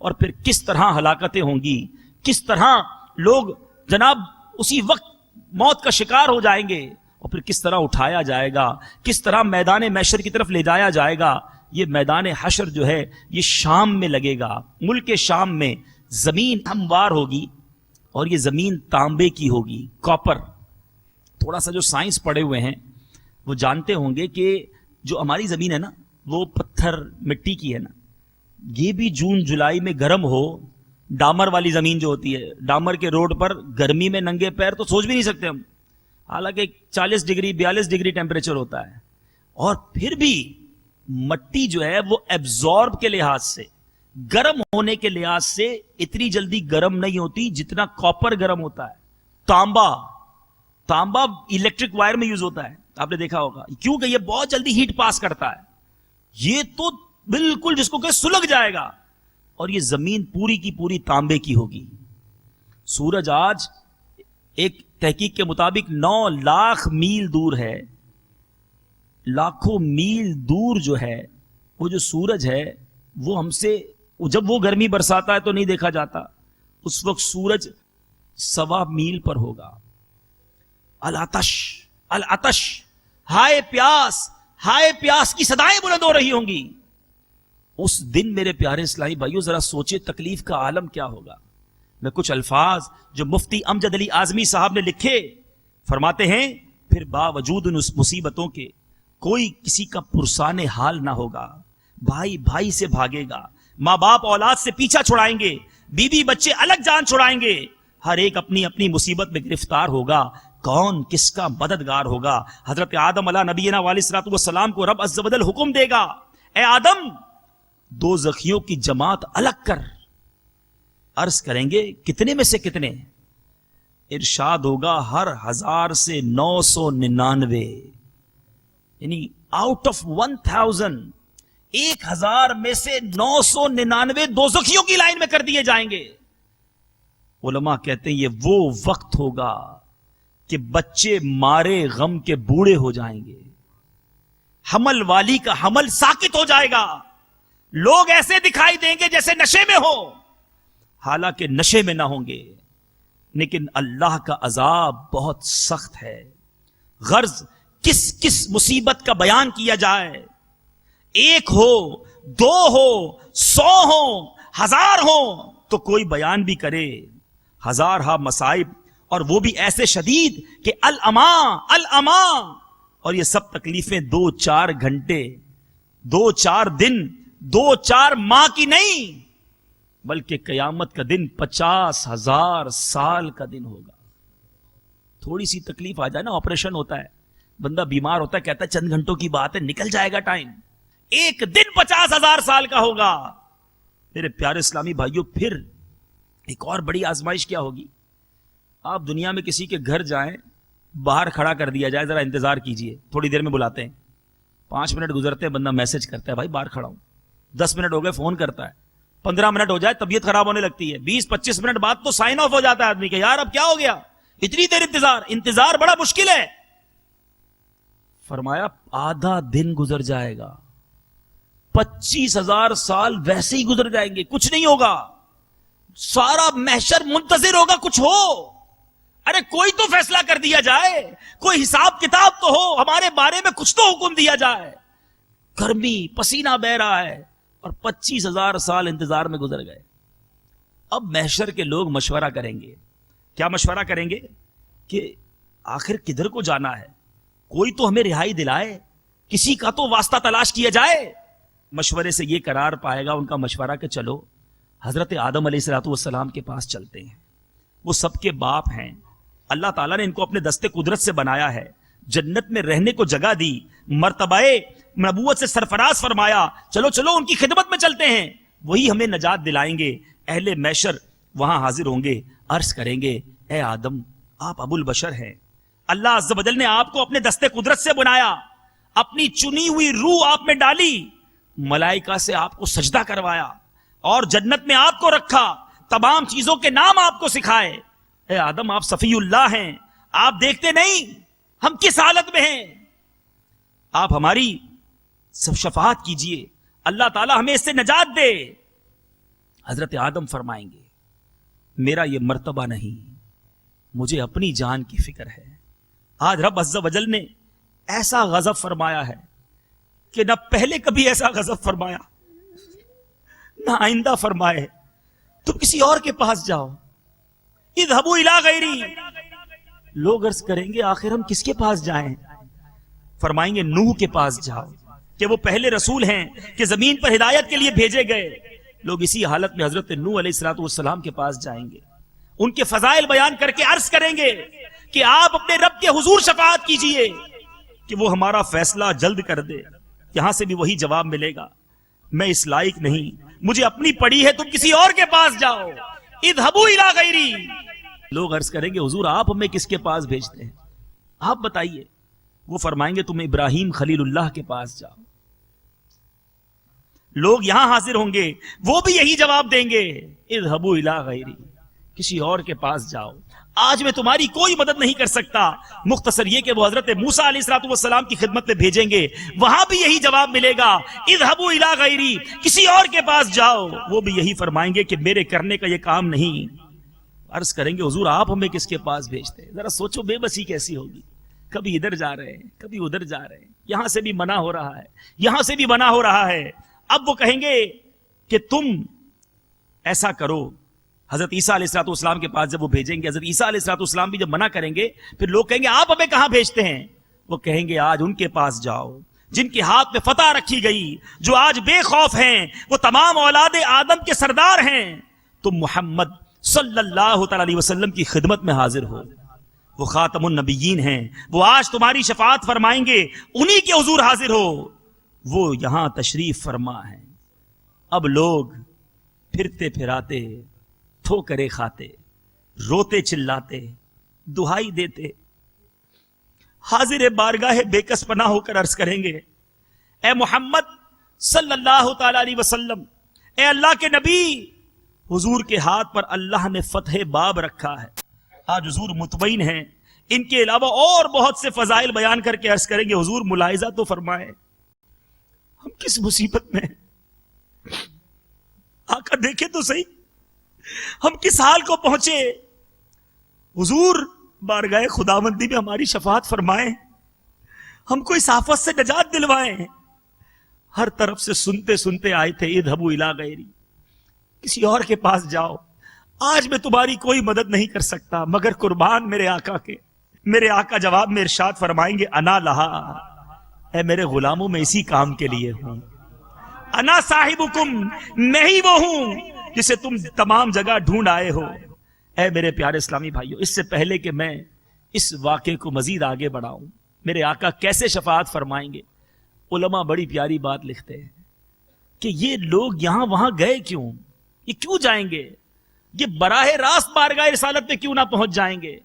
اور پھر کس طرح ہلاکتیں ہوں گی، کس طرح لوگ جناب اسی وقت موت کا شکار ہو جائیں گے، اور پھر کس طرح اٹھایا جائے گا، کس طرح میدان محشر کی طرف لے جایا جائے گا۔ یہ میدان حشر جو ہے یہ شام میں لگے گا، ملک شام میں زمین ہموار ہوگی، اور یہ زمین تانبے کی ہوگی، کاپر۔ تھوڑا سا جو سائنس پڑھے ہوئے ہیں وہ جانتے ہوں گے کہ جو ہماری زمین ہے نا وہ پتھر مٹی کی ہے نا، یہ بھی جون جولائی میں گرم ہو ڈامر والی زمین جو ہوتی ہے، ڈامر کے روڈ پر گرمی میں ننگے پیر تو سوچ بھی نہیں سکتے ہم، حالانکہ 40 ڈگری 42 ڈگری ٹیمپریچر ہوتا ہے، اور پھر بھی مٹی جو ہے وہ ایبزارب کے لحاظ سے، گرم ہونے کے لحاظ سے اتنی جلدی گرم نہیں ہوتی جتنا کاپر گرم ہوتا ہے۔ تانبا الیکٹرک وائر میں یوز ہوتا ہے، آپ نے دیکھا ہوگا، کیونکہ یہ بہت جلدی ہیٹ پاس کرتا ہے، یہ تو بالکل جس کو کہ سلگ جائے گا، اور یہ زمین پوری کی پوری تانبے کی ہوگی۔ سورج آج ایک تحقیق کے مطابق 9 لاکھ میل دور ہے، لاکھوں میل دور جو ہے وہ جو سورج ہے وہ ہم سے، جب وہ گرمی برساتا ہے تو نہیں دیکھا جاتا، اس وقت سورج 1.25 میل پر ہوگا۔ العطش العطش، ہائے پیاس کی صدائیں بلند ہو رہی ہوں گی اس دن۔ میرے پیارے اسلامی بھائیو ذرا سوچے تکلیف کا عالم کیا ہوگا۔ میں کچھ الفاظ جو مفتی امجد علی اعظمی صاحب نے لکھے، فرماتے ہیں پھر باوجود ان مصیبتوں کے کوئی کسی کا پرسان حال نہ ہوگا، بھائی بھائی سے بھاگے گا، ماں باپ اولاد سے پیچھا چھڑائیں گے، بیوی بچے الگ جان چھڑائیں گے، ہر ایک اپنی اپنی مصیبت میں گرفتار ہوگا، کون کس کا مددگار ہوگا؟ حضرت آدم علیہ نبینا علیہ الصلوۃ والسلام کو رب عز و جل حکم دے گا، اے آدم دو زخیوں کی جماعت الگ کر۔ عرض کریں گے کتنے میں سے کتنے؟ ارشاد ہوگا ہر 1000 سے 999، یعنی آؤٹ آف 1000 1000 میں سے 999 دوزخیوں کی لائن میں کر دیے جائیں گے۔ علماء کہتے ہیں یہ وہ وقت ہوگا کہ بچے مارے غم کے بوڑھے ہو جائیں گے، حمل والی کا حمل ساکت ہو جائے گا، لوگ ایسے دکھائی دیں گے جیسے نشے میں ہو، حالانکہ نشے میں نہ ہوں گے، لیکن اللہ کا عذاب بہت سخت ہے۔ غرض کس کس مصیبت کا بیان کیا جائے، 1 ہو 2 ہو 100 ہو 1000 ہو تو کوئی بیان بھی کرے، 1000 مصائب، اور وہ بھی ایسے شدید کہ الاما، اور یہ سب تکلیفیں 2-4 گھنٹے 2-4 دن 2-4 ماہ کی نہیں، بلکہ قیامت کا دن 50,000 سال کا دن ہوگا۔ تھوڑی سی تکلیف آ جائے نا، آپریشن ہوتا ہے، بندہ بیمار ہوتا ہے، کہتا ہے چند گھنٹوں کی بات ہے، نکل جائے گا ٹائم، ایک دن 50,000 سال کا ہوگا۔ میرے پیارے اسلامی بھائیوں، پھر ایک اور بڑی آزمائش کیا ہوگی؟ آپ دنیا میں کسی کے گھر جائیں، باہر کھڑا کر دیا جائے، ذرا انتظار کیجئے، تھوڑی دیر میں بلاتے ہیں، 5 منٹ گزرتے ہیں، بندہ میسج کرتا ہے بھائی باہر کھڑا ہوں، 10 منٹ ہو گئے فون کرتا ہے، 15 منٹ ہو جائے طبیعت خراب ہونے لگتی ہے، 20-25 منٹ بعد تو سائن آف ہو جاتا ہے آدمی کہ یار اب کیا ہو گیا، اتنی دیر انتظار بڑا مشکل ہے۔ فرمایا آدھا دن گزر جائے گا، 25,000 سال ویسے ہی گزر جائیں گے، کچھ نہیں ہوگا، سارا محشر منتظر ہوگا کچھ ہو، ارے کوئی تو فیصلہ کر دیا جائے، کوئی حساب کتاب تو ہو، ہمارے بارے میں کچھ تو حکم دیا جائے۔ گرمی پسینہ بہ رہا ہے اور 25,000 سال انتظار میں گزر گئے۔ اب محشر کے لوگ مشورہ کریں گے، کیا مشورہ کریں گے؟ کہ آخر کدھر کو جانا ہے، کوئی تو ہمیں رہائی دلائے، کسی کا تو واسطہ تلاش کیا جائے۔ مشورے سے یہ قرار پائے گا ان کا مشورہ کہ چلو حضرت آدم علیہ الصلوۃ والسلام کے پاس چلتے ہیں، وہ سب کے باپ ہیں، اللہ تعالیٰ نے ان کو اپنے دستے قدرت سے بنایا ہے، جنت میں رہنے کو جگہ دی، مرتبہ نبوت سے سرفراز فرمایا، چلو چلو ان کی خدمت میں چلتے ہیں، وہی ہمیں نجات دلائیں گے۔ اہل محشر وہاں حاضر ہوں گے، عرض کریں گے اے آدم آپ ابو البشر ہیں، اللہ عز و جل نے آپ کو اپنے دستے قدرت سے بنایا، اپنی چنی ہوئی روح آپ میں ڈالی، ملائکہ سے آپ کو سجدہ کروایا اور جنت میں آپ کو رکھا، تمام چیزوں کے نام آپ کو سکھائے۔ اے آدم آپ صفی اللہ ہیں، آپ دیکھتے نہیں ہم کس حالت میں ہیں، آپ ہماری شفاعت کیجئے، اللہ تعالی ہمیں اس سے نجات دے۔ حضرت آدم فرمائیں گے میرا یہ مرتبہ نہیں، مجھے اپنی جان کی فکر ہے۔ آج رب عز و جل نے ایسا غضب فرمایا ہے کہ نہ پہلے کبھی ایسا غضب فرمایا، نہ آئندہ فرمائے، تم کسی اور کے پاس جاؤ، اذهبوا الی غیری۔ لوگ عرض کریں گے آخر ہم کس کے پاس جائیں؟ فرمائیں گے نوح کے پاس جاؤ، کہ وہ پہلے رسول ہیں کہ زمین پر ہدایت کے لیے بھیجے گئے، لوگ اسی حالت میں حضرت نوح علیہ الصلوۃ والسلام کے پاس جائیں گے، ان کے فضائل بیان کر کے عرض کریں گے کہ آپ اپنے رب کے حضور شفاعت کیجئے کہ وہ ہمارا فیصلہ جلد کر دے۔ یہاں سے بھی وہی جواب ملے گا، میں اس لائق نہیں، مجھے اپنی پڑی ہے، تم کسی اور کے پاس جاؤ، اذهبوا الی غیری۔ لوگ عرض کریں گے حضور آپ ہمیں کس کے پاس بھیجتے ہیں، آپ بتائیے۔ وہ فرمائیں گے تم ابراہیم خلیل اللہ کے پاس جاؤ۔ لوگ یہاں حاضر ہوں گے، وہ بھی یہی جواب دیں گے، اذهبوا الی غیری، کسی اور کے پاس جاؤ، آج میں تمہاری کوئی مدد نہیں کر سکتا۔ مختصر یہ کہ وہ حضرت موسیٰ علیہ السلام کی خدمت میں بھیجیں گے، وہاں بھی یہی جواب ملے گا، اذهبوا الی غیری، کسی اور کے پاس جاؤ، وہ بھی یہی فرمائیں گے کہ میرے کرنے کا یہ کام نہیں۔ عرض کریں گے حضور آپ ہمیں کس کے پاس بھیجتے ہیں؟ ذرا سوچو بے بسی کیسی ہوگی، کبھی ادھر جا رہے ہیں کبھی ادھر جا رہے ہیں، یہاں سے بھی منع ہو رہا ہے یہاں سے بھی منع ہو رہا ہے۔ اب وہ کہیں گے کہ تم ایسا کرو، حضرت عیسیٰ علیہ السلام کے پاس جب وہ بھیجیں گے، حضرت عیسیٰ علیہ السلام بھی جب منع کریں گے، پھر لوگ کہیں گے آپ ہمیں کہاں بھیجتے ہیں؟ وہ کہیں گے آج ان کے پاس جاؤ جن کے ہاتھ میں فتح رکھی گئی، جو آج بے خوف ہیں، وہ تمام اولاد آدم کے سردار ہیں، تم محمد صلی اللہ تعالی علیہ وسلم کی خدمت میں حاضر ہو، وہ خاتم النبیین ہیں، وہ آج تمہاری شفاعت فرمائیں گے، انہی کے حضور حاضر ہو، وہ یہاں تشریف فرما ہے۔ اب لوگ پھرتے پھراتے، ٹھوکرے کھاتے، روتے چلاتے، دہائی دیتے، حاضر بارگاہ بے کس پناہ ہو کر عرض کریں گے، اے محمد صلی اللہ تعالی علیہ وسلم، اے اللہ کے نبی، حضور کے ہاتھ پر اللہ نے فتح باب رکھا ہے، آج حضور مطمئن ہیں، ان کے علاوہ اور بہت سے فضائل بیان کر کے عرض کریں گے حضور ملاحظہ تو فرمائے ہم کس مصیبت میں ہیں، آقا دیکھیں تو صحیح ہم کس حال کو پہنچے، حضور بارگاہ خداوندی میں ہماری شفاعت فرمائیں، ہم کو اس آفت سے نجات دلوائیں۔ ہر طرف سے سنتے سنتے آئے تھے اذهبوا الی غیری، کسی اور کے پاس جاؤ، آج میں تمہاری کوئی مدد نہیں کر سکتا مگر قربان میرے آقا کے۔ میرے آقا جواب میں ارشاد فرمائیں گے انا لہا، اے میرے غلاموں میں اسی کام کے لیے ہوں، انا صاحبکم، میں ہی وہ ہوں جسے تم تمام جگہ ڈھونڈ آئے ہو۔ اے میرے پیارے اسلامی بھائیوں، اس سے پہلے کہ میں اس واقعے کو مزید آگے بڑھاؤں، میرے آقا کیسے شفاعت فرمائیں گے، علماء بڑی پیاری بات لکھتے ہیں کہ یہ لوگ یہاں وہاں گئے کیوں، یہ کیوں جائیں گے، یہ براہ راست بارگاہ رسالت میں کیوں نہ پہنچ جائیں گے؟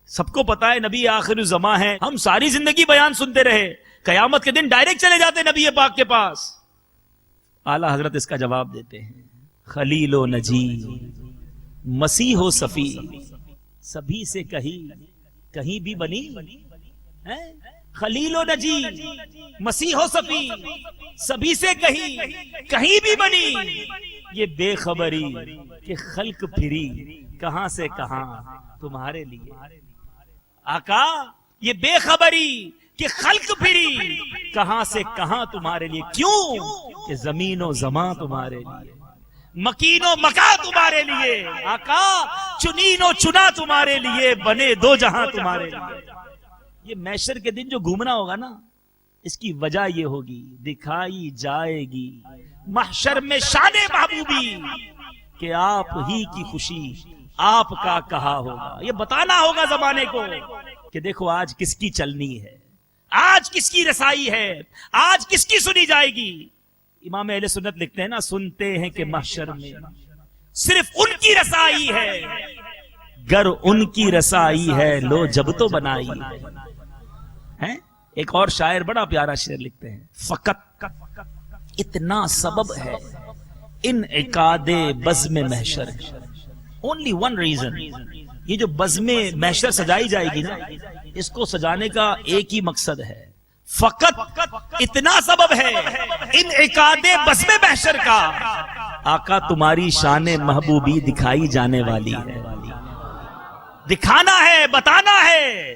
سب کو پتا ہے نبی آخر الزماں ہیں، ہم ساری زندگی بیان سنتے رہے، قیامت کے دن ڈائریکٹ چلے جاتے نبی پاک کے پاس۔ اعلیٰ حضرت اس کا جواب دیتے ہیں، خلیل و نجی، مسیح و صفی، سبھی سے کہیں بھی بنی، خلیل و نجی، مسیح و صفی، سبھی سے کہیں بھی بنی، یہ بے خبری کہ خلق پھری کہاں سے کہاں تمہارے لیے۔ آقا یہ بے خبری کہ خلق پھری کہاں سے کہاں تمہارے لیے، کیوں کہ زمین و زمان تمہارے لیے، مکین و مکا تمہارے لیے، آقا چنین و چنا تمہارے لیے، بنے دو جہاں تمہارے لیے۔ یہ محشر کے دن جو گھومنا ہوگا نا، اس کی وجہ یہ ہوگی، دکھائی جائے گی محشر میں شان محبوبی کہ آپ ہی کی خوشی آپ کا کہا ہوگا۔ یہ بتانا ہوگا زمانے کو کہ دیکھو آج کس کی چلنی ہے، آج کس کی رسائی ہے، آج کس کی سنی جائے گی۔ امام اہل سنت لکھتے ہیں نا، سنتے ہیں کہ محشر میں صرف ان کی رسائی ہے، گر ان کی رسائی ہے لو جب تو بنائی ہے۔ ایک اور شاعر بڑا پیارا شعر لکھتے ہیں، فقط اتنا سبب ہے انعقاد بزم محشر، only one reason، یہ جو بزم محشر سجائی جائے گی نا، اس کو سجانے کا ایک ہی مقصد ہے، فقط اتنا سبب ہے انعقاد بزم محشر کا، آقا تمہاری شان محبوبی دکھائی جانے والی ہے، دکھانا ہے، بتانا ہے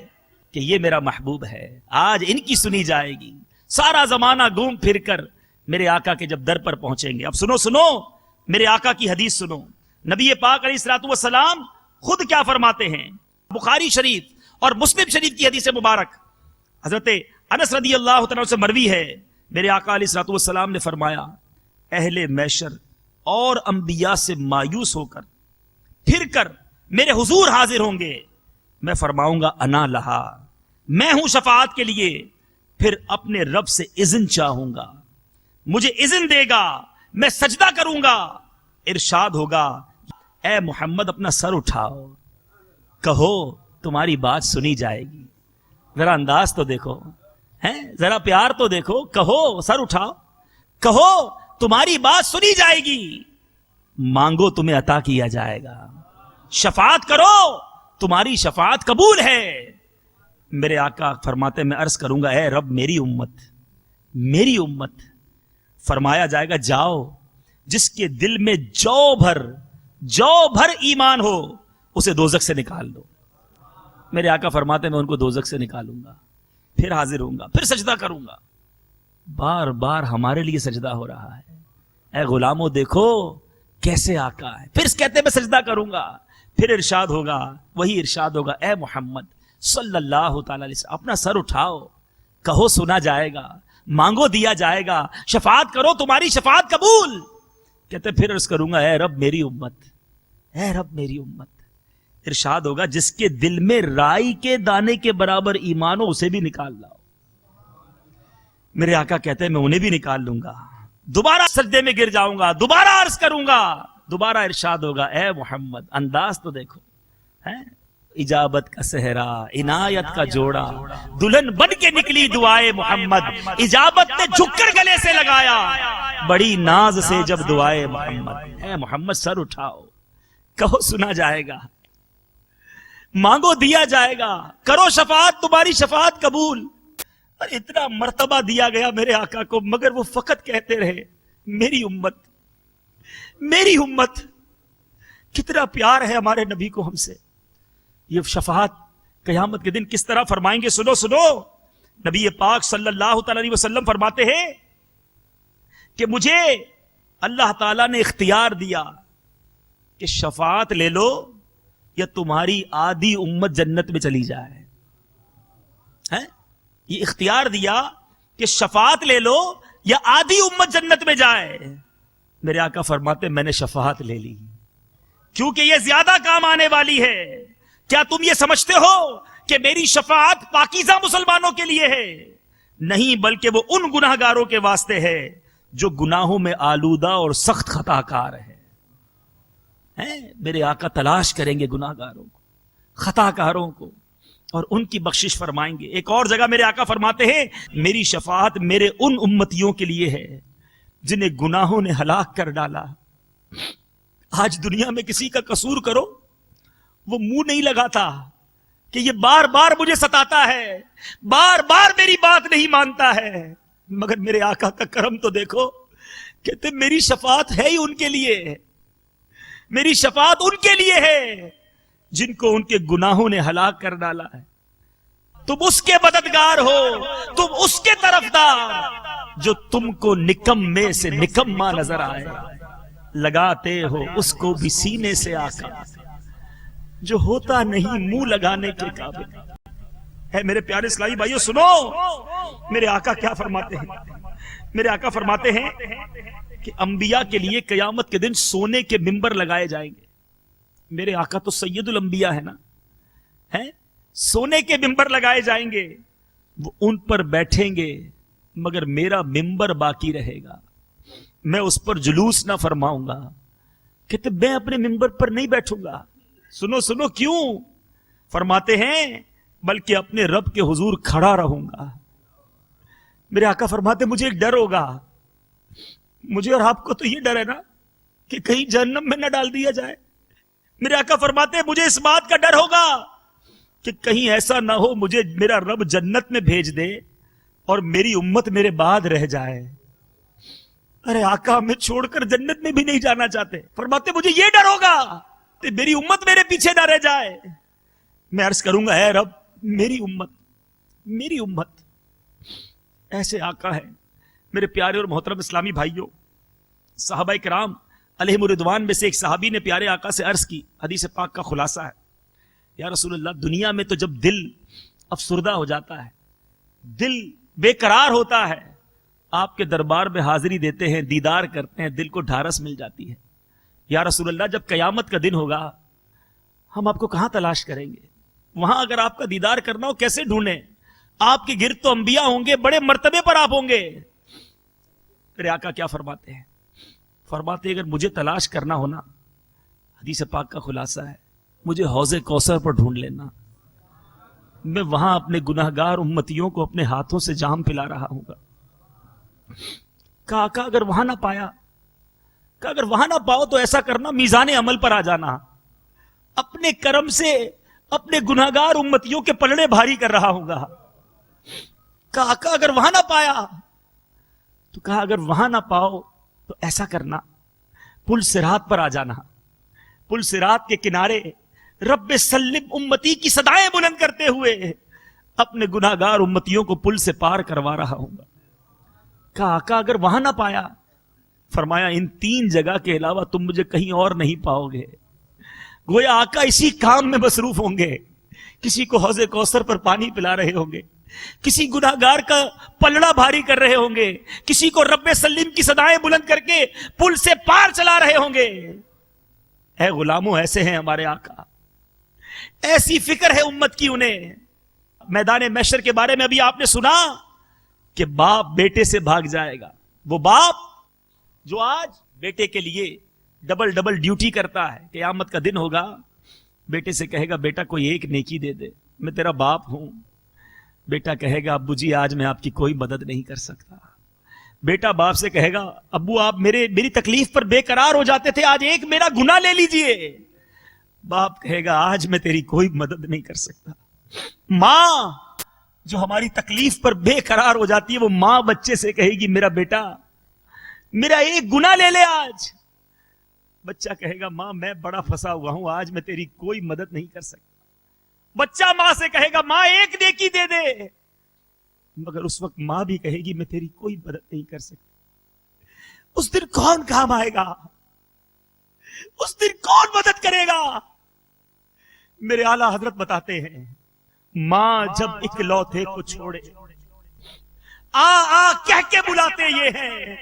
کہ یہ میرا محبوب ہے، آج ان کی سنی جائے گی۔ سارا زمانہ گھوم پھر کر میرے آقا کے جب در پر پہنچیں گے، اب سنو میرے آقا کی حدیث سنو، نبی پاک علیہ الصلوۃ والسلام خود کیا فرماتے ہیں، بخاری شریف اور مسلم شریف کی حدیث مبارک، حضرت انس رضی اللہ تعالیٰ سے مروی ہے، میرے آقا علیہ الصلوۃ والسلام نے فرمایا، اہل محشر اور انبیاء سے مایوس ہو کر پھر کر میرے حضور حاضر ہوں گے، میں فرماؤں گا انا لہا، میں ہوں شفاعت کے لیے، پھر اپنے رب سے اذن چاہوں گا، مجھے اذن دے گا، میں سجدہ کروں گا، ارشاد ہوگا اے محمد اپنا سر اٹھاؤ، کہو تمہاری بات سنی جائے گی۔ ذرا انداز تو دیکھو، ہیں ذرا پیار تو دیکھو، کہو سر اٹھاؤ، کہو تمہاری بات سنی جائے گی، مانگو تمہیں عطا کیا جائے گا، شفاعت کرو تمہاری شفاعت قبول ہے۔ میرے آقا فرماتے میں عرض کروں گا اے رب میری امت، میری امت، فرمایا جائے گا جاؤ، جس کے دل میں جو بھر ایمان ہو اسے دوزخ سے نکال دو۔ میرے آقا فرماتے میں ان کو دوزخ سے نکالوں گا، پھر حاضر ہوں گا، پھر سجدہ کروں گا۔ بار بار ہمارے لیے سجدہ ہو رہا ہے، اے غلاموں دیکھو کیسے آقا ہے۔ پھر کہتے میں سجدہ کروں گا، پھر ارشاد ہوگا، وہی ارشاد ہوگا اے محمد صلی اللہ تعالی علیہ وسلم اپنا سر اٹھاؤ، کہو سنا جائے گا، مانگو دیا جائے گا، شفاعت کرو تمہاری شفاعت قبول۔ کہتے پھر عرض کروں گا اے رب میری امت، اے رب میری امت۔ ارشاد ہوگا جس کے دل میں رائی کے دانے کے برابر ایمان ہو اسے بھی نکال لاؤ۔ میرے آقا کہتے ہیں میں انہیں بھی نکال لوں گا، دوبارہ سجدے میں گر جاؤں گا، دوبارہ عرض کروں گا، دوبارہ ارشاد ہوگا اے محمد انداز تو دیکھو، اجابت کا صحرا عنایت کا جوڑا، دلہن بن کے نکلی دعائے محمد، اجابت نے جھک کر گلے سے لگایا بڑی ناز سے جب دعائے محمد۔ اے محمد سر اٹھاؤ، کہو سنا جائے گا، مانگو دیا جائے گا، کرو شفاعت تمہاری شفاعت قبول۔ اور اتنا مرتبہ دیا گیا میرے آقا کو، مگر وہ فقط کہتے رہے میری امت، میری امت۔ کتنا پیار ہے ہمارے نبی کو ہم سے۔ یہ شفاعت قیامت کے دن کس طرح فرمائیں گے، سنو سنو۔ نبی پاک صلی اللہ تعالی علیہ وسلم فرماتے ہیں کہ مجھے اللہ تعالیٰ نے اختیار دیا کہ شفاعت لے لو یا تمہاری آدھی امت جنت میں چلی جائے۔ یہ اختیار دیا کہ شفاعت لے لو یا آدھی امت جنت میں جائے۔ میرے آقا فرماتے میں نے شفاعت لے لی کیونکہ یہ زیادہ کام آنے والی ہے۔ کیا تم یہ سمجھتے ہو کہ میری شفاعت پاکیزہ مسلمانوں کے لیے ہے؟ نہیں، بلکہ وہ ان گناہ گاروں کے واسطے ہے جو گناہوں میں آلودہ اور سخت خطا کار ہے۔ میرے آقا تلاش کریں گے گناہ گاروں کو، خطا کاروں کو، اور ان کی بخشش فرمائیں گے۔ ایک اور جگہ میرے آقا فرماتے ہیں میری شفاعت میرے ان امتیوں کے لیے ہے جنہیں گناہوں نے ہلاک کر ڈالا۔ آج دنیا میں کسی کا قصور کرو وہ منہ نہیں لگاتا کہ یہ بار بار مجھے ستاتا ہے، بار بار میری بات نہیں مانتا ہے، مگر میرے آقا کا کرم تو دیکھو، کہتے میری شفاعت ہے ہی ان کے لیے، میری شفاعت ان کے لیے ہے جن کو ان کے گناہوں نے ہلاک کر ڈالا ہے۔ تم اس کے مددگار ہو، تم اس کے طرفدار جو تم کو نکم میں سے نکما نظر آئے، لگاتے ہو اس کو بھی سینے سے آقا جو ہوتا نہیں منہ لگانے کے قابل ہے۔ میرے پیارے اسلامی بھائیو سنو، میرے آقا کیا فرماتے ہیں؟ میرے آقا فرماتے ہیں کہ انبیاء کے لیے قیامت کے دن سونے کے ممبر لگائے جائیں گے۔ میرے آقا تو سید الانبیاء ہے نا، سونے کے ممبر لگائے جائیں گے، وہ ان پر بیٹھیں گے مگر میرا ممبر باقی رہے گا، میں اس پر جلوس نہ فرماؤں گا۔ کہتے میں اپنے ممبر پر نہیں بیٹھوں گا۔ سنو سنو کیوں؟ فرماتے ہیں بلکہ اپنے رب کے حضور کھڑا رہوں گا۔ میرے آقا فرماتے مجھے ایک ڈر ہوگا، مجھے اور آپ کو تو یہ ڈر ہے نا کہ کہیں جہنم میں نہ ڈال دیا جائے۔ میرے آقا فرماتے ہیں مجھے اس بات کا ڈر ہوگا کہ کہیں ایسا نہ ہو مجھے میرا رب جنت میں بھیج دے اور میری امت میرے بعد رہ جائے۔ ارے آقا ہمیں چھوڑ کر جنت میں بھی نہیں جانا چاہتے، فرماتے مجھے یہ ڈر ہوگا کہ میری امت میرے پیچھے نہ رہ جائے۔ میں عرض کروں گا اے رب میری امت، میری امت۔ ایسے آقا ہے میرے پیارے اور محترم اسلامی بھائیوں۔ صحابہ کرام علیہم الرضوان میں سے ایک صحابی نے پیارے آقا سے عرض کی، حدیث پاک کا خلاصہ ہے، یا رسول اللہ دنیا میں تو جب دل افسردہ ہو جاتا ہے، دل بے قرار ہوتا ہے، آپ کے دربار میں حاضری دیتے ہیں, دیدار کرتے ہیں, دل کو ڈھارس مل جاتی ہے. یا رسول اللہ, جب قیامت کا دن ہوگا ہم آپ کو کہاں تلاش کریں گے؟ وہاں اگر آپ کا دیدار کرنا ہو کیسے ڈھونڈیں؟ آپ کے گرد تو انبیاء ہوں گے, بڑے مرتبے پر آپ ہوں گے. میرے آقا کیا فرماتے ہیں؟ فرماتے ہیں اگر مجھے تلاش کرنا ہونا, حدیث پاک کا خلاصہ ہے, مجھے حوض کوثر پر ڈھونڈ لینا. میں وہاں اپنے گناہگار امتیوں کو اپنے ہاتھوں سے جام پلا رہا ہوں گا. کہا آقا اگر وہاں نہ پایا, کہا اگر وہاں نہ پاؤ تو ایسا کرنا, میزان عمل پر آ جانا. اپنے کرم سے اپنے گناہگار امتیوں کے پلڑے بھاری کر رہا ہوں گا. کہا آقا اگر وہاں نہ پایا, تو کہا اگر وہاں نہ پاؤ تو ایسا کرنا, پل صراط پر آ جانا. پل صراط کے کنارے رب سلم امتی کی صدائیں بلند کرتے ہوئے اپنے گناہگار امتیوں کو پل سے پار کروا رہا ہوں گا. کہا آقا اگر وہاں نہ پایا, فرمایا ان 3 جگہ کے علاوہ تم مجھے کہیں اور نہیں پاؤ گے. گویا آقا اسی کام میں مصروف ہوں گے. کسی کو حوض کوثر پر پانی پلا رہے ہوں گے, کسی گناہگار کا پلڑا بھاری کر رہے ہوں گے, کسی کو رب سلیم کی صدائیں بلند کر کے پل سے پار چلا رہے ہوں گے. اے غلاموں, ایسے ہیں ہمارے آقا, ایسی فکر ہے امت کی انہیں. میدان محشر کے بارے میں ابھی آپ نے سنا کہ باپ بیٹے سے بھاگ جائے گا. وہ باپ جو آج بیٹے کے لیے ڈبل ڈیوٹی کرتا ہے, قیامت کا دن ہوگا بیٹے سے کہے گا بیٹا کوئی ایک نیکی دے دے, میں تیرا باپ ہوں. بیٹا کہے گا ابو جی آج میں آپ کی کوئی مدد نہیں کر سکتا. بیٹا باپ سے کہے گا ابو آپ میری تکلیف پر بے قرار ہو جاتے تھے, آج ایک میرا گناہ لے لیجئے. باپ کہے گا آج میں تیری کوئی مدد نہیں کر سکتا. ماں جو ہماری تکلیف پر بے قرار ہو جاتی ہے, وہ ماں بچے سے کہے گی میرا بیٹا میرا ایک گناہ لے لے آج. بچہ کہے گا ماں میں بڑا پھنسا ہوا ہوں, آج میں تیری کوئی مدد نہیں کر سکتا. بچہ ماں سے کہے گا ماں ایک نیکی دے دے, مگر اس وقت ماں بھی کہے گی میں تیری کوئی مدد نہیں کر سکتی. اس دن کون کام آئے گا؟ اس دن کون مدد کرے گا؟ میرے اعلیٰ حضرت بتاتے ہیں ماں جب اکلوتے کو چھوڑے آ کہہ کے بلاتے یہ ہیں,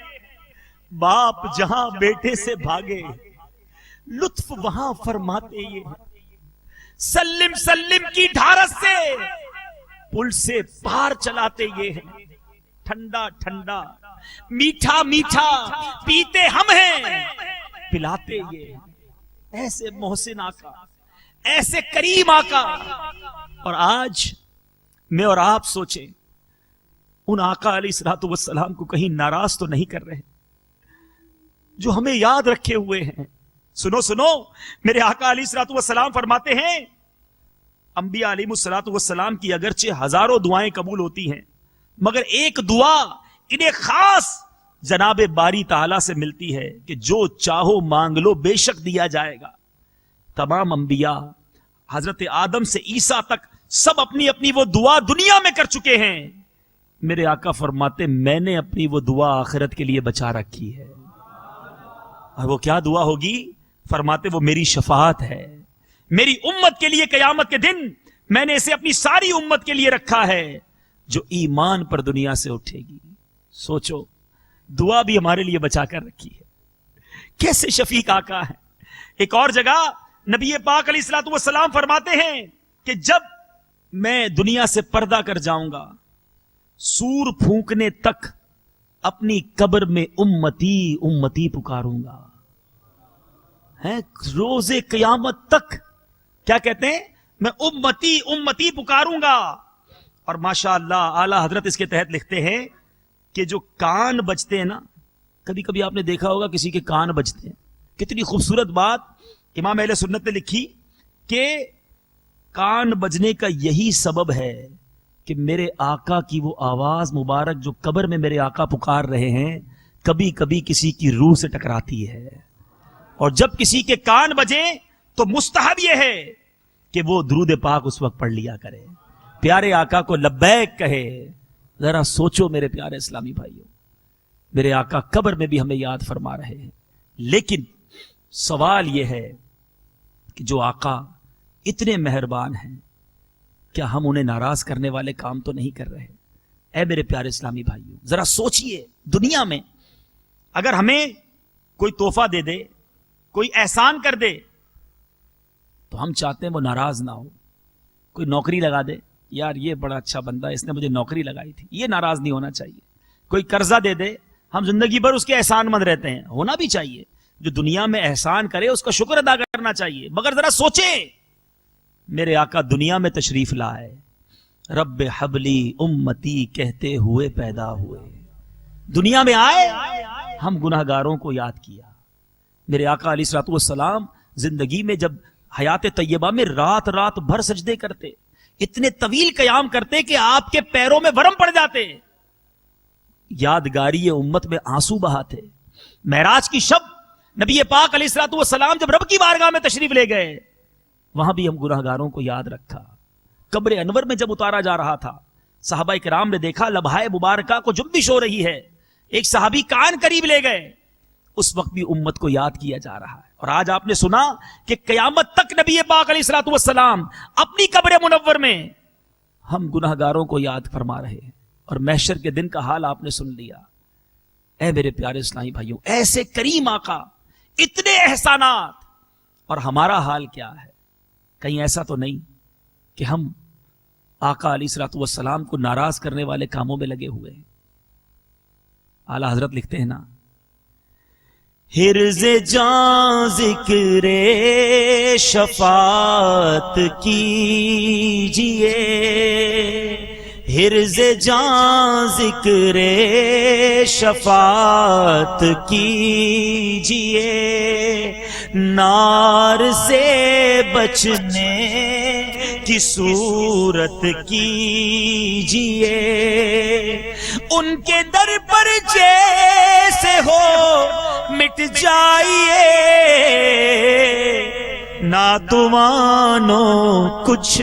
باپ جہاں بیٹے سے بھاگے لطف وہاں فرماتے یہ ہیں. سلم سلم کی ڈھارس سے پل سے پار چلاتے یہ ہیں. ٹھنڈا ٹھنڈا میٹھا میٹھا پیتے ہم ہیں, پلاتے یہ ہیں. ایسے محسن آقا, ایسے کریم آقا. اور آج میں اور آپ سوچیں ان آقا علیہ الصلوۃ والسلام کو کہیں ناراض تو نہیں کر رہے جو ہمیں یاد رکھے ہوئے ہیں. سنو میرے آقا علیہ الصلوۃ والسلام فرماتے ہیں انبیاء علیہ الصلوۃ والسلام کی اگرچہ ہزاروں دعائیں قبول ہوتی ہیں, مگر ایک دعا انہیں خاص جناب باری تعالیٰ سے ملتی ہے کہ جو چاہو مانگ لو بے شک دیا جائے گا. تمام انبیاء حضرت آدم سے عیسیٰ تک سب اپنی اپنی وہ دعا دنیا میں کر چکے ہیں. میرے آقا فرماتے میں نے اپنی وہ دعا آخرت کے لیے بچا رکھی ہے. اور وہ کیا دعا ہوگی؟ فرماتے وہ میری شفاعت ہے, میری امت کے لیے قیامت کے دن میں نے اسے اپنی ساری امت کے لیے رکھا ہے جو ایمان پر دنیا سے اٹھے گی. سوچو دعا بھی ہمارے لیے بچا کر رکھی ہے. کیسے شفیق آقا ہے. ایک اور جگہ نبی پاک علیہ الصلوۃ والسلام فرماتے ہیں کہ جب میں دنیا سے پردہ کر جاؤں گا, سور پھونکنے تک اپنی قبر میں امتی امتی پکاروں گا. روز قیامت تک کیا کہتے ہیں؟ میں امتی امتی پکاروں گا. اور ماشاء اللہ اعلی حضرت اس کے تحت لکھتے ہیں کہ جو کان بجتے ہیں نا, کبھی کبھی آپ نے دیکھا ہوگا کسی کے کان بجتے ہیں. کتنی خوبصورت بات امام اہل سنت نے لکھی کہ کان بجنے کا یہی سبب ہے کہ میرے آقا کی وہ آواز مبارک جو قبر میں میرے آقا پکار رہے ہیں کبھی کبھی کسی کی روح سے ٹکراتی ہے. اور جب کسی کے کان بجے تو مستحب یہ ہے کہ وہ درود پاک اس وقت پڑھ لیا کرے, پیارے آقا کو لبیک کہے. ذرا سوچو میرے پیارے اسلامی بھائیوں, میرے آقا قبر میں بھی ہمیں یاد فرما رہے ہیں. لیکن سوال یہ ہے کہ جو آقا اتنے مہربان ہیں, کیا ہم انہیں ناراض کرنے والے کام تو نہیں کر رہے؟ اے میرے پیارے اسلامی بھائیوں، ذرا سوچئے، دنیا میں اگر ہمیں کوئی تحفہ دے دے، کوئی احسان کر دے، تو ہم چاہتے ہیں وہ ناراض نہ ہو. کوئی نوکری لگا دے، یار یہ بڑا اچھا بندہ ہے، اس نے مجھے نوکری لگائی تھی، یہ ناراض نہیں ہونا چاہیے. کوئی قرضہ دے دے، ہم زندگی بھر اس کے احسان مند رہتے ہیں، ہونا بھی چاہیے. جو دنیا میں احسان کرے اس کا شکر ادا کرنا چاہیے. مگر ذرا سوچیں، میرے آقا دنیا میں تشریف لائے، رب حبلی امتی کہتے ہوئے پیدا ہوئے، دنیا میں آئے، ہم گناہگاروں کو یاد کیا. میرے آقا علیہ الصلوۃ والسلام زندگی میں جب حیات طیبہ میں رات رات بھر سجدے کرتے، اتنے طویل قیام کرتے کہ آپ کے پیروں میں ورم پڑ جاتے، یادگاری امت میں آنسو بہاتے. معراج کی شب نبی پاک علیہ الصلوۃ والسلام جب رب کی بارگاہ میں تشریف لے گئے، وہاں بھی ہم گناہگاروں کو یاد رکھا. قبر انور میں جب اتارا جا رہا تھا، صحابہ کرام نے دیکھا لبہائے مبارکہ کو جنبش ہو رہی ہے، ایک صحابی کان قریب لے گئے، اس وقت بھی امت کو یاد کیا جا رہا ہے. اور آج آپ نے سنا کہ قیامت تک نبی پاک علیہ الصلوۃ والسلام اپنی قبر منور میں ہم گناہگاروں کو یاد فرما رہے ہیں. اور محشر کے دن کا حال آپ نے سن لیا. اے میرے پیارے اسلامی بھائیوں، ایسے کریم آقا، اتنے احسانات، اور ہمارا حال کیا ہے؟ کہیں ایسا تو نہیں کہ ہم آقا علیہ الصلوۃ والسلام کو ناراض کرنے والے کاموں میں لگے ہوئے ہیں. اعلیٰ حضرت لکھتے ہیں نا، حرز جاں ذکر شفاعت کیجئے، حرز جاں ذکر شفاعت کیجئے، نار سے بچنے کی صورت کیجئے، ان کے در پر جیسے ہو مٹ جائیے، ناتوانو کچھ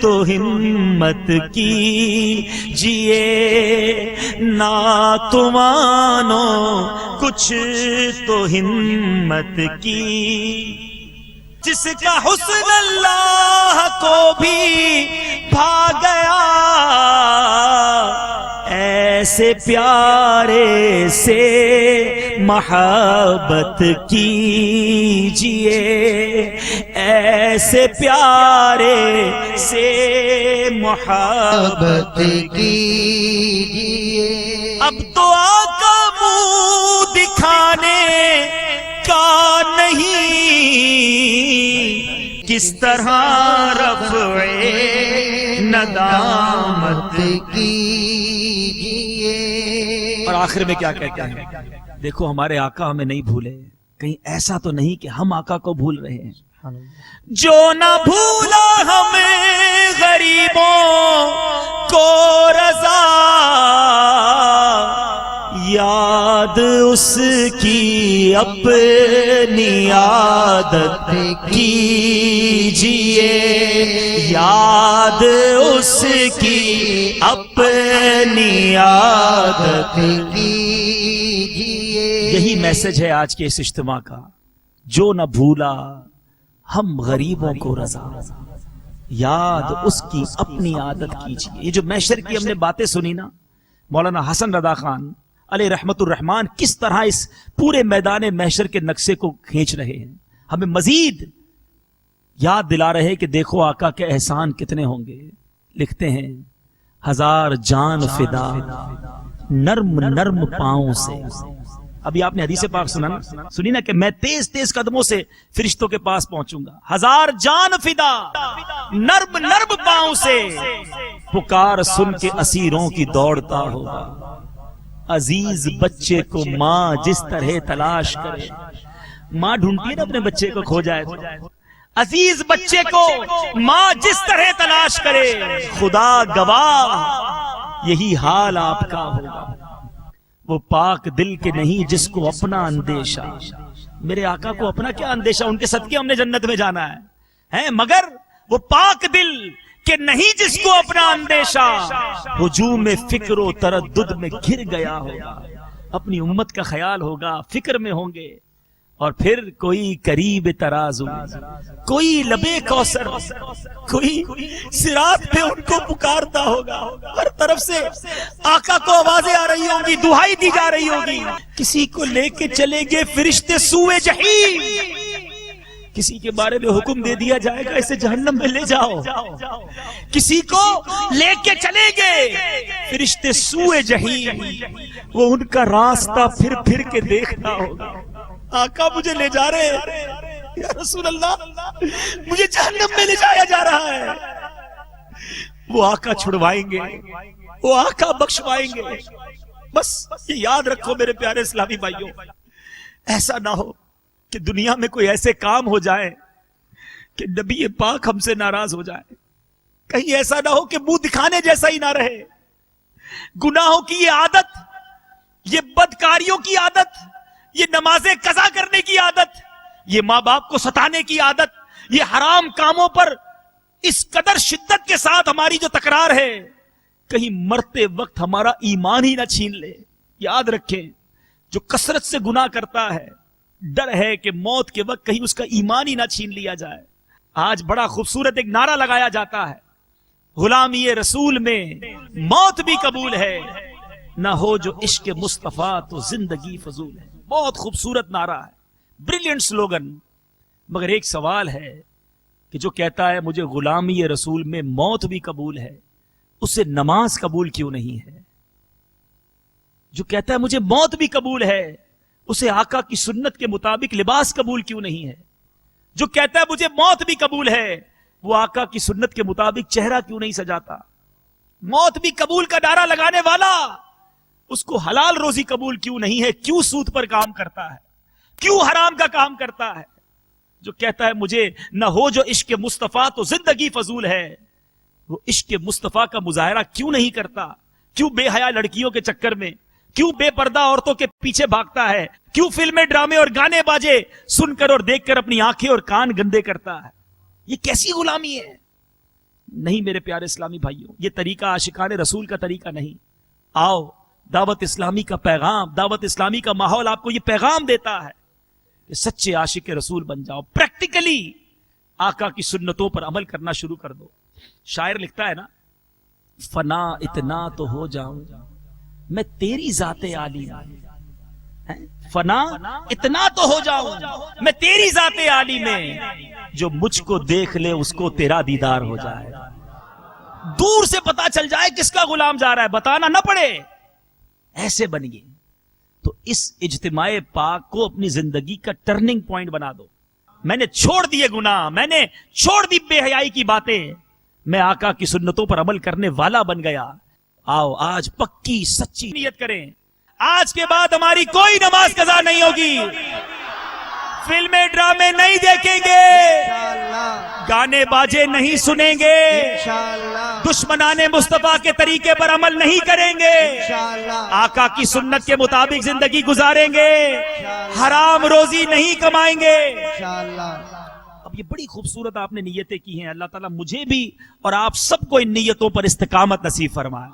تو ہمت کیجئے، ناتوانو کچھ تو ہمت کی، جس کا حسن اللہ کو بھی بھا گیا، ایسے پیارے سے محبت کیجئے، ایسے پیارے سے محبت کیجئے. اب تو آقا منہ دکھانے کا نہیں، کس طرح رفع ندامت کیجئے. اور آخر میں کیا کہتے ہیں؟ دیکھو ہمارے آقا ہمیں نہیں بھولے، کہیں ایسا تو نہیں کہ ہم آقا کو بھول رہے ہیں. جو نہ بھولا ہمیں غریبوں کو رضا، یاد اس کی اپنی عادت کیجئے، یاد اس کی اپنی عادت کیجئے. یہی میسج ہے آج کے اس اجتماع کا، جو نہ بھولا ہم غریبوں کو رضا، یاد اس کی اپنی عادت کیجئے. یہ جو محشر کی ہم نے باتیں سنی نا، مولانا حسن رضا خان علیہ رحمت الرحمان کس طرح اس پورے میدان محشر کے نقشے کو کھینچ رہے ہیں، ہمیں مزید یاد دلا رہے ہیں کہ دیکھو آقا کے احسان کتنے ہوں گے. لکھتے ہیں، ہزار جان فدا نرم نرم پاؤں سے. ابھی آپ نے حدیث پاک سنی نا کہ میں تیز تیز قدموں سے فرشتوں کے پاس پہنچوں گا. ہزار جان فدا نرم نرم پاؤں سے، پکار سن کے اسیروں کی دوڑتا ہوگا. عزیز بچے کو ماں جس طرح تلاش کرے، ماں ڈھونڈتی ہے نا اپنے بچے کو کھو جائے تو، عزیز بچے کو ماں جس طرح تلاش کرے، خدا گواہ یہی حال آپ کا ہوگا. وہ پاک دل کے نہیں جس کو اپنا اندیشہ. میرے آقا کو اپنا کیا اندیشہ، ان کے صدقے ہم نے جنت میں جانا ہے، مگر وہ پاک دل کہ نہیں جس کو اپنا اندیشہ، ہجوم فکر و تردد میں گر گیا ہوگا. اپنی امت کا خیال ہوگا، فکر میں ہوں گے. اور پھر کوئی قریب ترازو، کوئی لبے کوثر، کوئی صراط پہ ان کو پکارتا ہوگا، ہر طرف سے آقا کو آوازیں آ رہی ہوں گی، دعائی دی جا رہی ہوگی، کسی کو لے کے چلیں گے فرشتے سوئے جہیم، کسی کے بارے میں حکم دے دیا جائے گا اسے جہنم میں لے جاؤ، کسی کو لے کے چلیں گے فرشتے سوئے جہیم، وہ ان کا راستہ پھر پھر کے دیکھتا ہوگا، آقا مجھے لے جا رہے ہیں، یا رسول اللہ مجھے جہنم میں لے جایا جا رہا ہے، وہ آقا چھڑوائیں گے، وہ آقا بخشوائیں گے۔ بس یہ یاد رکھو میرے پیارے اسلامی بھائیوں، ایسا نہ ہو کہ دنیا میں کوئی ایسے کام ہو جائے کہ نبی پاک ہم سے ناراض ہو جائے، کہیں ایسا نہ ہو کہ منہ دکھانے جیسا ہی نہ رہے، گناہوں کی یہ عادت، یہ بدکاریوں کی عادت، یہ نمازیں قضا کرنے کی عادت، یہ ماں باپ کو ستانے کی عادت، یہ حرام کاموں پر اس قدر شدت کے ساتھ ہماری جو تکرار ہے، کہیں مرتے وقت ہمارا ایمان ہی نہ چھین لے۔ یاد رکھیں، جو کثرت سے گناہ کرتا ہے ڈر ہے کہ موت کے وقت کہیں اس کا ایمان ہی نہ چھین لیا جائے۔ آج بڑا خوبصورت ایک نعرہ لگایا جاتا ہے، غلامی رسول میں موت بھی قبول ہے، نہ ہو جو عشق مصطفیٰ تو زندگی فضول ہے۔ بہت خوبصورت نعرہ ہے، بریلینٹ سلوگن، مگر ایک سوال ہے کہ جو کہتا ہے مجھے غلامی رسول میں موت بھی قبول ہے، اسے نماز قبول کیوں نہیں ہے؟ جو کہتا ہے مجھے موت بھی قبول ہے، اسے آقا کی سنت کے مطابق لباس قبول کیوں نہیں ہے؟ جو کہتا ہے مجھے موت بھی قبول ہے، وہ آقا کی سنت کے مطابق چہرہ کیوں نہیں سجاتا؟ موت بھی قبول کا نعرہ لگانے والا اس کو حلال روزی قبول کیوں نہیں ہے؟ کیوں سود پر کام کرتا ہے؟ کیوں حرام کا کام کرتا ہے؟ جو کہتا ہے مجھے نہ ہو جو عشق مصطفیٰ تو زندگی فضول ہے، وہ عشق مصطفیٰ کا مظاہرہ کیوں نہیں کرتا؟ کیوں بے حیا لڑکیوں کے چکر میں، کیوں بے پردہ عورتوں کے پیچھے بھاگتا ہے؟ کیوں فلمیں، ڈرامے اور گانے باجے سن کر اور دیکھ کر اپنی آنکھیں اور کان گندے کرتا ہے؟ یہ کیسی غلامی ہے؟ نہیں میرے پیارے اسلامی بھائیوں، یہ طریقہ عاشقان رسول کا طریقہ نہیں۔ آؤ، دعوت اسلامی کا پیغام، دعوت اسلامی کا ماحول آپ کو یہ پیغام دیتا ہے کہ سچے عاشق رسول بن جاؤ، پریکٹیکلی آقا کی سنتوں پر عمل کرنا شروع کر دو۔ شاعر لکھتا ہے نا، فنا اتنا تو ہو جاؤں میں تیری ذات عالی میں، فنا اتنا تو ہو جاؤں میں تیری ذات عالی میں، جو مجھ کو دیکھ لے اس کو تیرا دیدار ہو جائے۔ دور سے پتا چل جائے کس کا غلام جا رہا ہے، بتانا نہ پڑے، ایسے بنیے۔ تو اس اجتماع پاک کو اپنی زندگی کا ٹرننگ پوائنٹ بنا دو۔ میں نے چھوڑ دیے گناہ، میں نے چھوڑ دی بے حیائی کی باتیں، میں آقا کی سنتوں پر عمل کرنے والا بن گیا۔ آؤ آج پکی سچی نیت کریں، آج کے بعد ہماری کوئی نماز قضا نہیں ہوگی، فلمیں ڈرامے نہیں دیکھیں گے، گانے باجے نہیں سنیں گے، دشمنان مصطفیٰ کے طریقے پر عمل نہیں کریں گے، آقا کی سنت کے مطابق زندگی گزاریں گے، حرام روزی نہیں کمائیں گے۔ اب یہ بڑی خوبصورت آپ نے نیتیں کی ہیں، اللہ تعالیٰ مجھے بھی اور آپ سب کو ان نیتوں پر استقامت نصیب فرمائے۔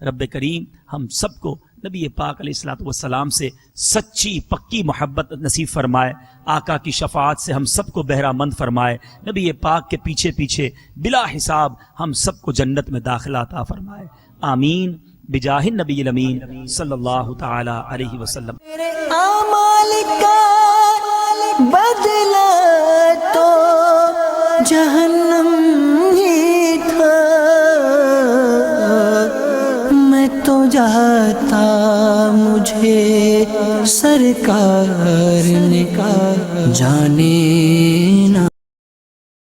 رب کریم ہم سب کو نبی پاک علیہ الصلوۃ والسلام سے سچی پکی محبت نصیب فرمائے، آقا کی شفاعت سے ہم سب کو بہرہ مند فرمائے، نبی پاک کے پیچھے پیچھے بلا حساب ہم سب کو جنت میں داخلہ عطا فرمائے، آمین بجاہ النبی الامین صلی اللہ تعالی علیہ وسلم۔ اعمال کا بدلہ تو جہنم ہی تھا، میں تو جاتا مجھے سرکار نے جانے